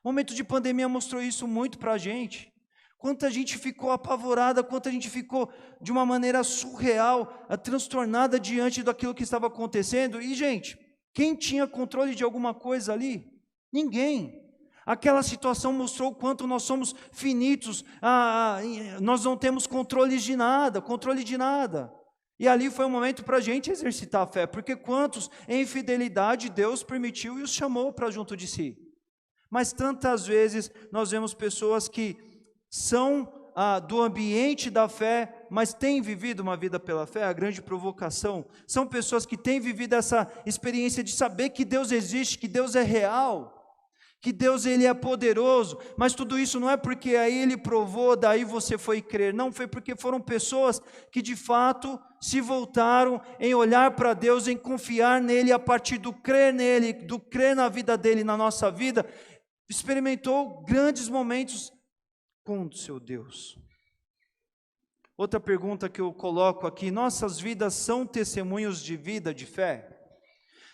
O momento de pandemia mostrou isso muito para a gente. Quanta gente ficou apavorada, quanta gente ficou de uma maneira surreal, transtornada diante daquilo que estava acontecendo. E gente, quem tinha controle de alguma coisa ali? Ninguém. Aquela situação mostrou o quanto nós somos finitos, nós não temos controle de nada. E ali foi um momento para a gente exercitar a fé, porque quantos em fidelidade Deus permitiu e os chamou para junto de si. Mas tantas vezes nós vemos pessoas que são do ambiente da fé, mas têm vivido uma vida pela fé. A grande provocação são pessoas que têm vivido essa experiência de saber que Deus existe, que Deus é real, que Deus ele é poderoso, mas tudo isso não é porque aí ele provou, daí você foi crer, não, foi porque foram pessoas que de fato se voltaram em olhar para Deus, em confiar nele, a partir do crer nele, do crer na vida dele, na nossa vida, experimentou grandes momentos com o seu Deus. Outra pergunta que eu coloco aqui, nossas vidas são testemunhos de vida, de fé?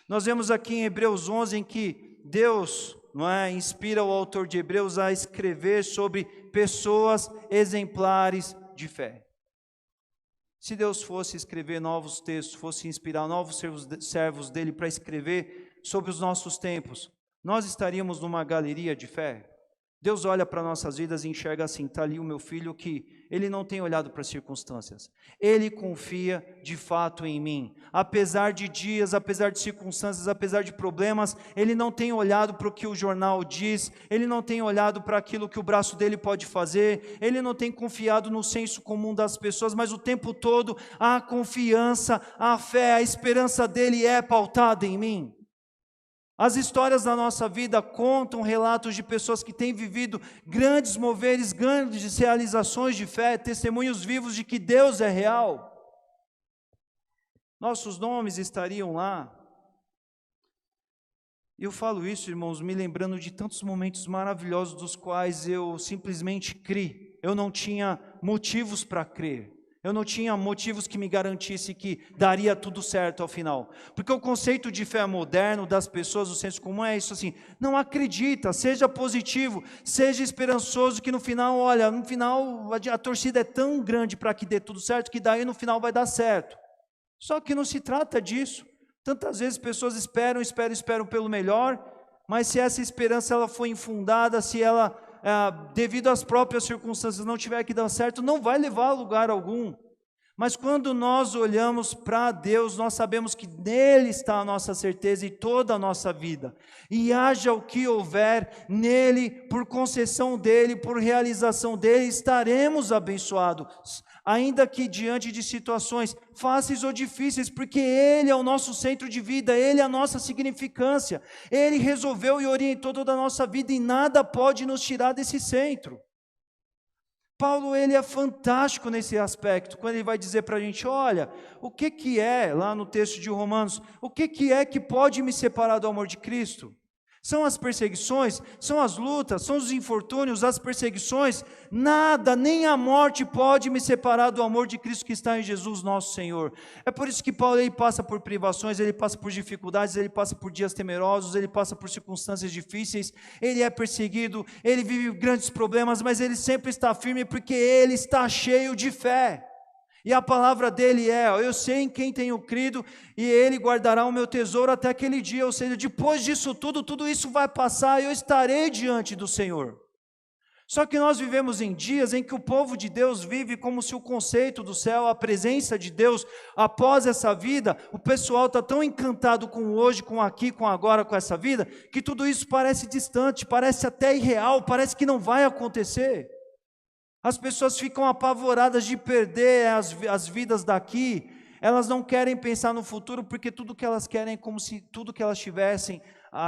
Nós vemos aqui em Hebreus 11 em que Deus não é, inspira o autor de Hebreus a escrever sobre pessoas exemplares de fé. Se Deus fosse escrever novos textos, fosse inspirar novos servos dele para escrever sobre os nossos tempos, nós estaríamos numa galeria de fé? Deus olha para nossas vidas e enxerga assim: está ali o meu filho que ele não tem olhado para as circunstâncias, ele confia de fato em mim, apesar de dias, apesar de circunstâncias, apesar de problemas, ele não tem olhado para o que o jornal diz, ele não tem olhado para aquilo que o braço dele pode fazer, ele não tem confiado no senso comum das pessoas, mas o tempo todo a confiança, a fé, a esperança dele é pautada em mim. As histórias da nossa vida contam relatos de pessoas que têm vivido grandes moveres, grandes realizações de fé, testemunhos vivos de que Deus é real. Nossos nomes estariam lá. Eu falo isso, irmãos, me lembrando de tantos momentos maravilhosos dos quais eu simplesmente criei. Eu não tinha motivos para crer. Eu não tinha motivos que me garantisse que daria tudo certo ao final. Porque o conceito de fé moderno das pessoas, o senso comum é isso assim: não acredita, seja positivo, seja esperançoso, que no final, olha, no final a torcida é tão grande para que dê tudo certo, que daí no final vai dar certo. Só que não se trata disso. Tantas vezes pessoas esperam pelo melhor, mas se essa esperança ela for infundada, se ela devido às próprias circunstâncias não tiver que dar certo, não vai levar a lugar algum. Mas quando nós olhamos para Deus, nós sabemos que nele está a nossa certeza e toda a nossa vida. E haja o que houver, nele, por concessão dele, por realização dele, estaremos abençoados. Ainda que diante de situações fáceis ou difíceis, porque ele é o nosso centro de vida, ele é a nossa significância. Ele resolveu e orientou toda a nossa vida e nada pode nos tirar desse centro. Paulo, ele é fantástico nesse aspecto, quando ele vai dizer para a gente: olha, o que é, lá no texto de Romanos, o que é que pode me separar do amor de Cristo? São as perseguições, são as lutas, são os infortúnios, as perseguições? Nada, nem a morte pode me separar do amor de Cristo que está em Jesus nosso Senhor. É por isso que Paulo, ele passa por privações, ele passa por dificuldades, ele passa por dias temerosos, ele passa por circunstâncias difíceis, ele é perseguido, ele vive grandes problemas, mas ele sempre está firme porque ele está cheio de fé. E a palavra dele é: eu sei em quem tenho crido e ele guardará o meu tesouro até aquele dia. Ou seja, depois disso tudo isso vai passar e eu estarei diante do Senhor. Só que nós vivemos em dias em que o povo de Deus vive como se o conceito do céu, a presença de Deus após essa vida, o pessoal está tão encantado com o hoje, com o aqui, com o agora, com essa vida, que tudo isso parece distante, parece até irreal, parece que não vai acontecer. As pessoas ficam apavoradas de perder as vidas daqui, elas não querem pensar no futuro, porque tudo que elas querem é como se tudo que elas tivessem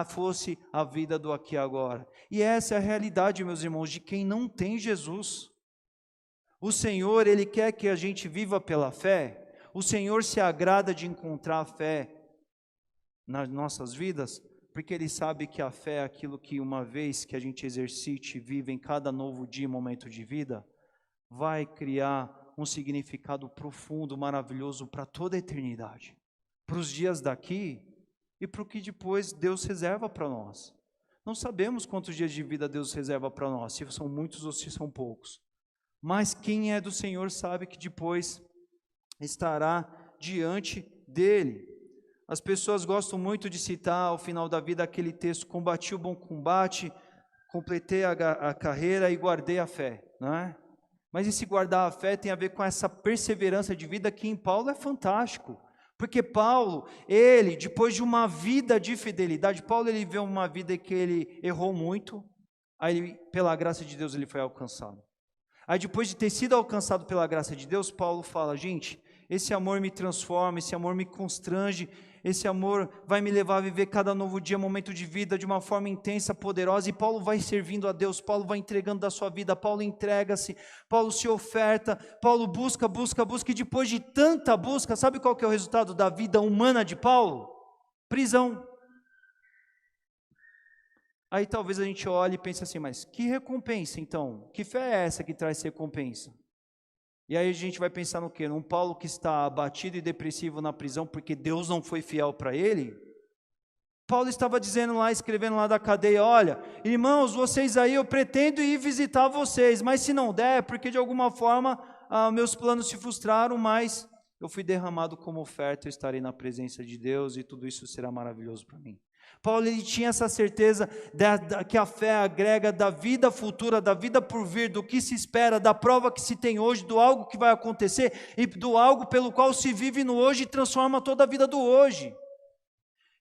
fosse a vida do aqui e agora. E essa é a realidade, meus irmãos, de quem não tem Jesus. O Senhor, Ele quer que a gente viva pela fé. O Senhor se agrada de encontrar fé nas nossas vidas, porque Ele sabe que a fé é aquilo que, uma vez que a gente exercite e vive em cada novo dia, momento de vida, vai criar um significado profundo, maravilhoso para toda a eternidade, para os dias daqui e para o que depois Deus reserva para nós. Não sabemos quantos dias de vida Deus reserva para nós, se são muitos ou se são poucos, mas quem é do Senhor sabe que depois estará diante dEle. As pessoas gostam muito de citar ao final da vida aquele texto: combati o bom combate, completei a carreira e guardei a fé, não é? Mas esse guardar a fé tem a ver com essa perseverança de vida que em Paulo é fantástico, porque Paulo, ele, depois de uma vida de fidelidade, Paulo ele viveu uma vida que ele errou muito, aí pela graça de Deus ele foi alcançado. Aí depois de ter sido alcançado pela graça de Deus, Paulo fala: gente, esse amor me transforma, esse amor me constrange, esse amor vai me levar a viver cada novo dia, momento de vida, de uma forma intensa, poderosa. E Paulo vai servindo a Deus, Paulo vai entregando da sua vida, Paulo entrega-se, Paulo se oferta, Paulo busca, e depois de tanta busca, sabe qual que é o resultado da vida humana de Paulo? Prisão. Aí talvez a gente olhe e pense assim: mas que recompensa então? Que fé é essa que traz recompensa? E aí a gente vai pensar no quê? Num Paulo que está abatido e depressivo na prisão porque Deus não foi fiel para ele? Paulo estava dizendo lá, escrevendo lá da cadeia: olha, irmãos, vocês aí, eu pretendo ir visitar vocês, mas se não der, porque de alguma forma meus planos se frustraram, mas eu fui derramado como oferta, eu estarei na presença de Deus e tudo isso será maravilhoso para mim. Paulo, ele tinha essa certeza que a fé agrega da vida futura, da vida por vir, do que se espera, da prova que se tem hoje, do algo que vai acontecer e do algo pelo qual se vive no hoje e transforma toda a vida do hoje.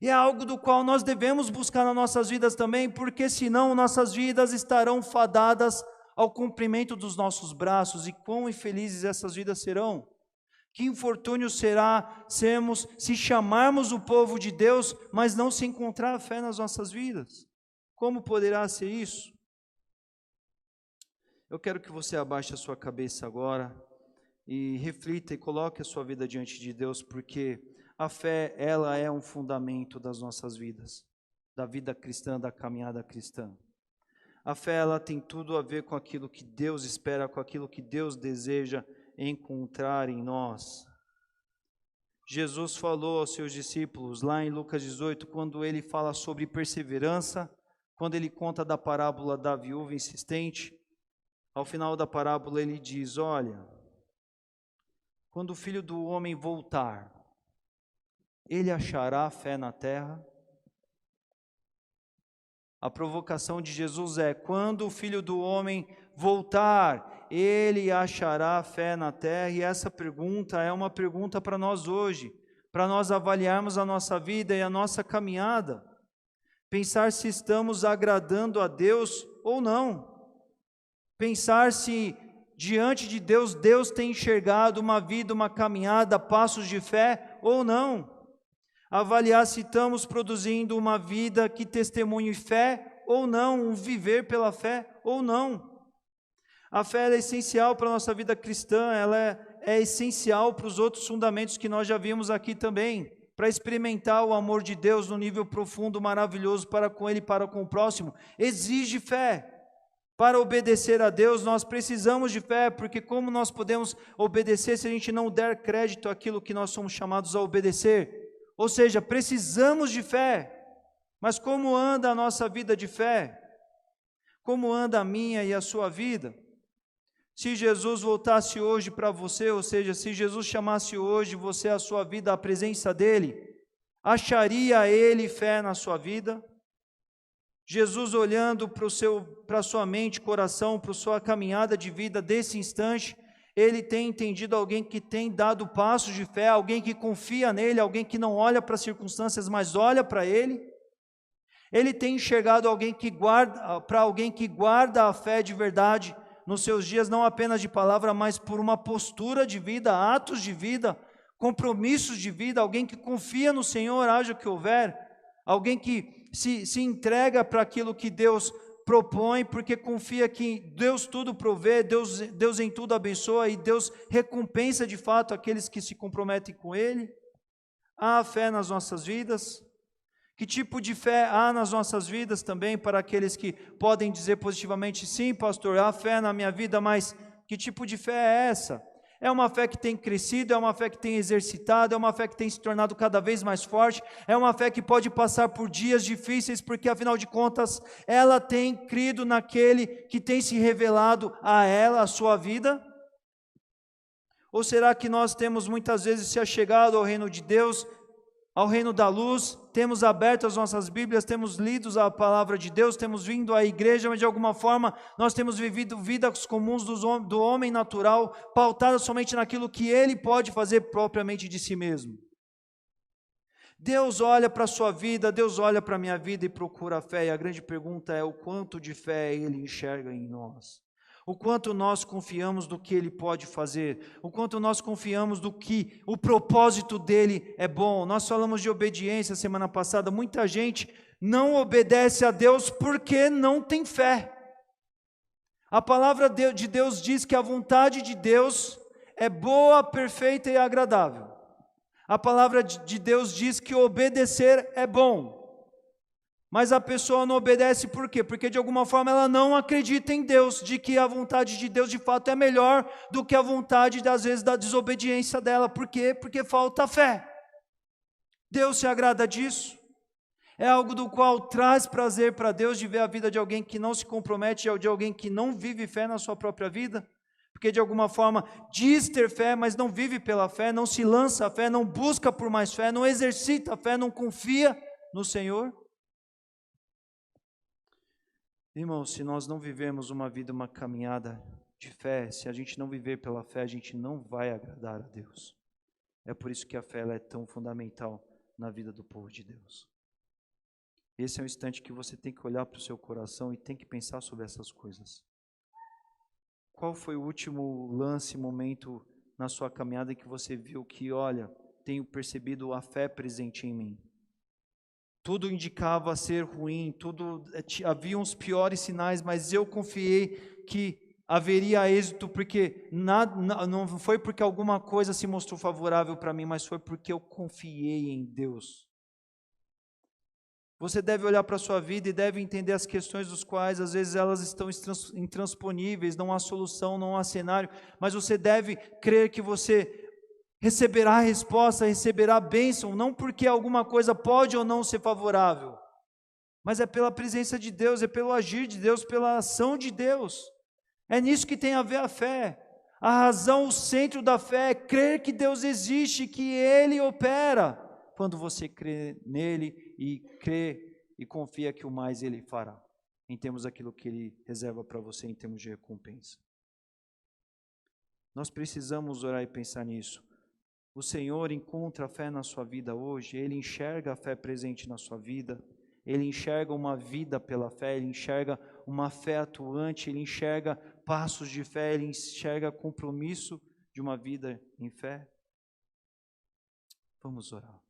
E é algo do qual nós devemos buscar nas nossas vidas também, porque senão nossas vidas estarão fadadas ao cumprimento dos nossos braços, e quão infelizes essas vidas serão. Que infortúnio será sermos, se chamarmos o povo de Deus, mas não se encontrar a fé nas nossas vidas. Como poderá ser isso? Eu quero que você abaixe a sua cabeça agora e reflita e coloque a sua vida diante de Deus, porque a fé, ela é um fundamento das nossas vidas, da vida cristã, da caminhada cristã. A fé, ela tem tudo a ver com aquilo que Deus espera, com aquilo que Deus deseja encontrar em nós. Jesus falou aos seus discípulos, lá em Lucas 18, quando ele fala sobre perseverança, quando ele conta da parábola da viúva insistente, ao final da parábola ele diz: olha, quando o Filho do Homem voltar, ele achará fé na terra? A provocação de Jesus é: quando o Filho do Homem voltar, ele achará fé na terra? E essa pergunta é uma pergunta para nós hoje, para nós avaliarmos a nossa vida e a nossa caminhada, pensar se estamos agradando a Deus ou não, pensar se diante de Deus, Deus tem enxergado uma vida, uma caminhada, passos de fé ou não. Avaliar se estamos produzindo uma vida que testemunhe fé ou não, um viver pela fé ou não. A fé é essencial para a nossa vida cristã, ela é essencial para os outros fundamentos que nós já vimos aqui também, para experimentar o amor de Deus no nível profundo, maravilhoso para com Ele e para com o próximo, exige fé. Para obedecer a Deus, nós precisamos de fé, porque como nós podemos obedecer se a gente não der crédito àquilo que nós somos chamados a obedecer? Ou seja, precisamos de fé, mas como anda a nossa vida de fé? Como anda a minha e a sua vida? Se Jesus voltasse hoje para você, ou seja, se Jesus chamasse hoje você, a sua vida, à presença dEle, acharia Ele fé na sua vida? Jesus olhando para a sua mente, coração, para a sua caminhada de vida desse instante, Ele tem entendido alguém que tem dado passos de fé, alguém que confia nele, alguém que não olha para as circunstâncias, mas olha para Ele. Ele tem enxergado alguém que guarda a fé de verdade nos seus dias, não apenas de palavra, mas por uma postura de vida, atos de vida, compromissos de vida, alguém que confia no Senhor, haja o que houver, alguém que se entrega para aquilo que Deus propõe, porque confia que Deus tudo provê, Deus em tudo abençoa e Deus recompensa de fato aqueles que se comprometem com Ele. Há fé nas nossas vidas? Que tipo de fé há nas nossas vidas também para aqueles que podem dizer positivamente: sim, pastor, há fé na minha vida, mas que tipo de fé é essa? É uma fé que tem crescido, é uma fé que tem exercitado, é uma fé que tem se tornado cada vez mais forte, é uma fé que pode passar por dias difíceis, porque afinal de contas, ela tem crido naquele que tem se revelado a ela, a sua vida? Ou será que nós temos muitas vezes se achegado ao reino de Deus, ao reino da luz, temos aberto as nossas Bíblias, temos lido a palavra de Deus, temos vindo à igreja, mas de alguma forma nós temos vivido vidas comuns do homem natural, pautadas somente naquilo que ele pode fazer propriamente de si mesmo. Deus olha para a sua vida, Deus olha para a minha vida e procura a fé, e a grande pergunta é: o quanto de fé Ele enxerga em nós? O quanto nós confiamos do que Ele pode fazer, o quanto nós confiamos do que o propósito dEle é bom. Nós falamos de obediência semana passada, muita gente não obedece a Deus porque não tem fé. A palavra de Deus diz que a vontade de Deus é boa, perfeita e agradável. A palavra de Deus diz que obedecer é bom. Mas a pessoa não obedece por quê? Porque de alguma forma ela não acredita em Deus, de que a vontade de Deus de fato é melhor do que a vontade, às vezes, da desobediência dela. Por quê? Porque falta fé. Deus se agrada disso? é algo do qual traz prazer para Deus de ver a vida de alguém que não se compromete, de alguém que não vive fé na sua própria vida? Porque de alguma forma diz ter fé, mas não vive pela fé, não se lança a fé, não busca por mais fé, não exercita a fé, não confia no Senhor? Irmãos, se nós não vivemos uma vida, uma caminhada de fé, se a gente não viver pela fé, a gente não vai agradar a Deus. É por isso que a fé ela é tão fundamental na vida do povo de Deus. Esse é um instante que você tem que olhar para o seu coração e tem que pensar sobre essas coisas. Qual foi o último lance, momento na sua caminhada em que você viu que, olha, tenho percebido a fé presente em mim? Tudo indicava ser ruim, havia uns piores sinais, mas eu confiei que haveria êxito, porque não foi porque alguma coisa se mostrou favorável para mim, mas foi porque eu confiei em Deus. Você deve olhar para a sua vida e deve entender as questões dos quais às vezes elas estão intransponíveis, não há solução, não há cenário, mas você deve crer que você receberá a resposta, receberá a bênção, não porque alguma coisa pode ou não ser favorável, mas é pela presença de Deus, é pelo agir de Deus, pela ação de Deus. É nisso que tem a ver a fé. A razão, o centro da fé é crer que Deus existe, que Ele opera. Quando você crê nele e crê e confia que o mais Ele fará, em termos daquilo que Ele reserva para você, em termos de recompensa. Nós precisamos orar e pensar nisso. O Senhor encontra a fé na sua vida hoje, Ele enxerga a fé presente na sua vida, Ele enxerga uma vida pela fé, Ele enxerga uma fé atuante, Ele enxerga passos de fé, Ele enxerga compromisso de uma vida em fé. Vamos orar.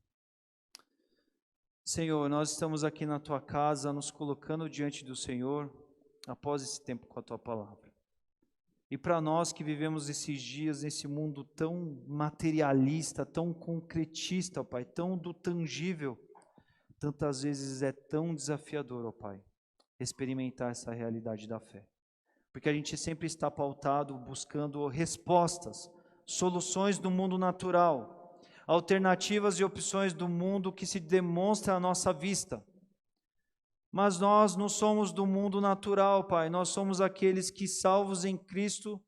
Senhor, nós estamos aqui na Tua casa, nos colocando diante do Senhor, após esse tempo com a Tua palavra. E para nós que vivemos esses dias, nesse mundo tão materialista, tão concretista, ó Pai, tão do tangível, tantas vezes é tão desafiador, ó Pai, experimentar essa realidade da fé. Porque a gente sempre está pautado, buscando respostas, soluções do mundo natural, alternativas e opções do mundo que se demonstra à nossa vista. Mas nós não somos do mundo natural, Pai, nós somos aqueles que, salvos em Cristo,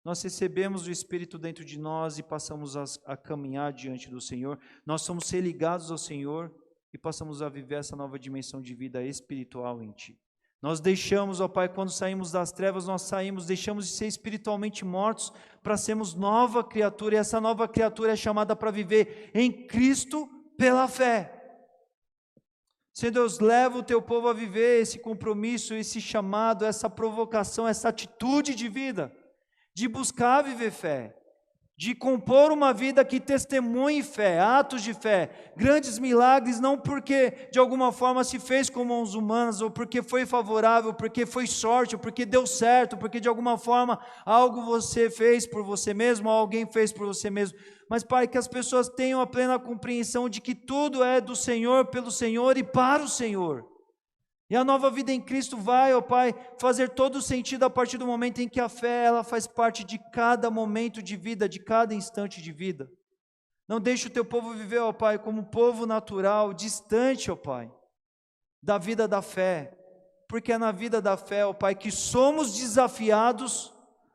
nós recebemos o Espírito dentro de nós e passamos a caminhar diante do Senhor, nós somos ser ligados ao Senhor e passamos a viver essa nova dimensão de vida espiritual em Ti. Nós deixamos, ó Pai, quando saímos das trevas, deixamos de ser espiritualmente mortos para sermos nova criatura, e essa nova criatura é chamada para viver em Cristo pela fé. Senhor Deus, leva o Teu povo a viver esse compromisso, esse chamado, essa provocação, essa atitude de vida, de buscar viver fé, de compor uma vida que testemunhe fé, atos de fé, grandes milagres, não porque de alguma forma se fez com mãos humanas, ou porque foi favorável, porque foi sorte, ou porque deu certo, porque de alguma forma algo você fez por você mesmo, ou alguém fez por você mesmo, mas Pai, que as pessoas tenham a plena compreensão de que tudo é do Senhor, pelo Senhor e para o Senhor. E a nova vida em Cristo vai, ó Pai, fazer todo sentido a partir do momento em que a fé, ela faz parte de cada momento de vida, de cada instante de vida. Não deixe o Teu povo viver, ó Pai, como povo natural, distante, ó Pai, da vida da fé. Porque é na vida da fé, ó Pai, que somos desafiados,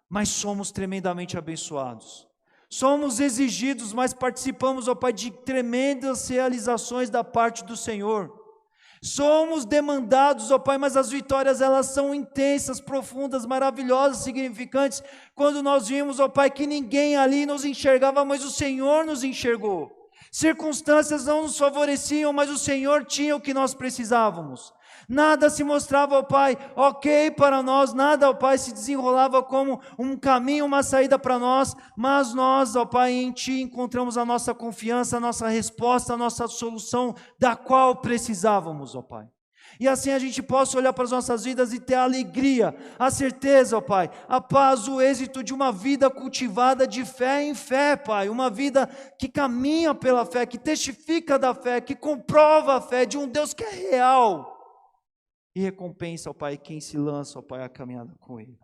mas somos tremendamente abençoados. Somos exigidos, mas participamos, ó Pai, de tremendas realizações da parte do Senhor. Somos demandados, ó Pai, mas as vitórias elas são intensas, profundas, maravilhosas, significantes. Quando nós vimos, ó Pai, que ninguém ali nos enxergava, mas o Senhor nos enxergou. Circunstâncias não nos favoreciam, mas o Senhor tinha o que nós precisávamos. Nada se mostrava, ó Pai, ok para nós, nada, ó Pai, se desenrolava como um caminho, uma saída para nós, mas nós, ó Pai, em Ti encontramos a nossa confiança, a nossa resposta, a nossa solução da qual precisávamos, ó Pai. E assim a gente possa olhar para as nossas vidas e ter a alegria, a certeza, ó Pai, a paz, o êxito de uma vida cultivada de fé em fé, Pai, uma vida que caminha pela fé, que testifica da fé, que comprova a fé de um Deus que é real. E recompensa, ó Pai, quem se lança, ó Pai, a caminhada com Ele.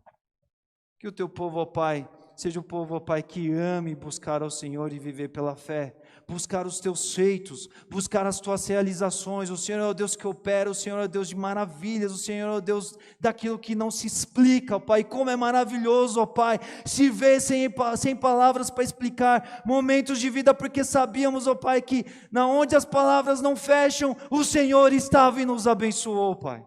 Que o Teu povo, ó Pai, seja o povo, ó Pai, que ame buscar ao Senhor e viver pela fé, buscar os teus feitos, buscar as tuas realizações. O Senhor é o Deus que opera, o Senhor é o Deus de maravilhas, o Senhor é o Deus daquilo que não se explica, ó Pai. Como é maravilhoso, ó Pai, se ver sem palavras para explicar momentos de vida, porque sabíamos, ó Pai, que na onde as palavras não fecham, o Senhor estava e nos abençoou, Pai.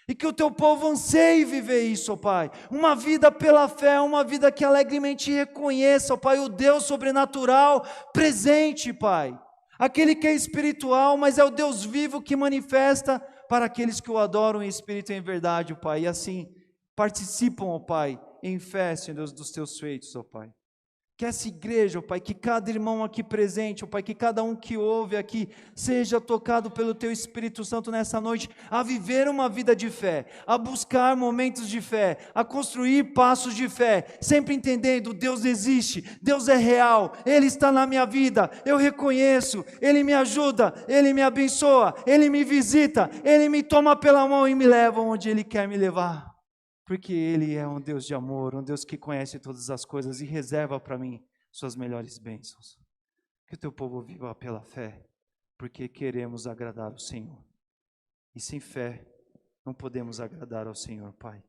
E que o teu povo anseie viver isso, ó Pai, uma vida pela fé, uma vida que alegremente reconheça, ó Pai, o Deus sobrenatural presente, Pai, aquele que é espiritual, mas é o Deus vivo que manifesta para aqueles que o adoram em espírito e em verdade, ó Pai, e assim participam, ó Pai, em fé, Senhor Deus, dos teus feitos, ó Pai. Que essa igreja, ó Pai, que cada irmão aqui presente, ó Pai, que cada um que ouve aqui, seja tocado pelo Teu Espírito Santo nessa noite, a viver uma vida de fé, a buscar momentos de fé, a construir passos de fé, sempre entendendo, Deus existe, Deus é real, Ele está na minha vida, eu reconheço, Ele me ajuda, Ele me abençoa, Ele me visita, Ele me toma pela mão e me leva onde Ele quer me levar. Porque Ele é um Deus de amor, um Deus que conhece todas as coisas e reserva para mim suas melhores bênçãos. Que o teu povo viva pela fé, porque queremos agradar o Senhor. E sem fé não podemos agradar ao Senhor, Pai.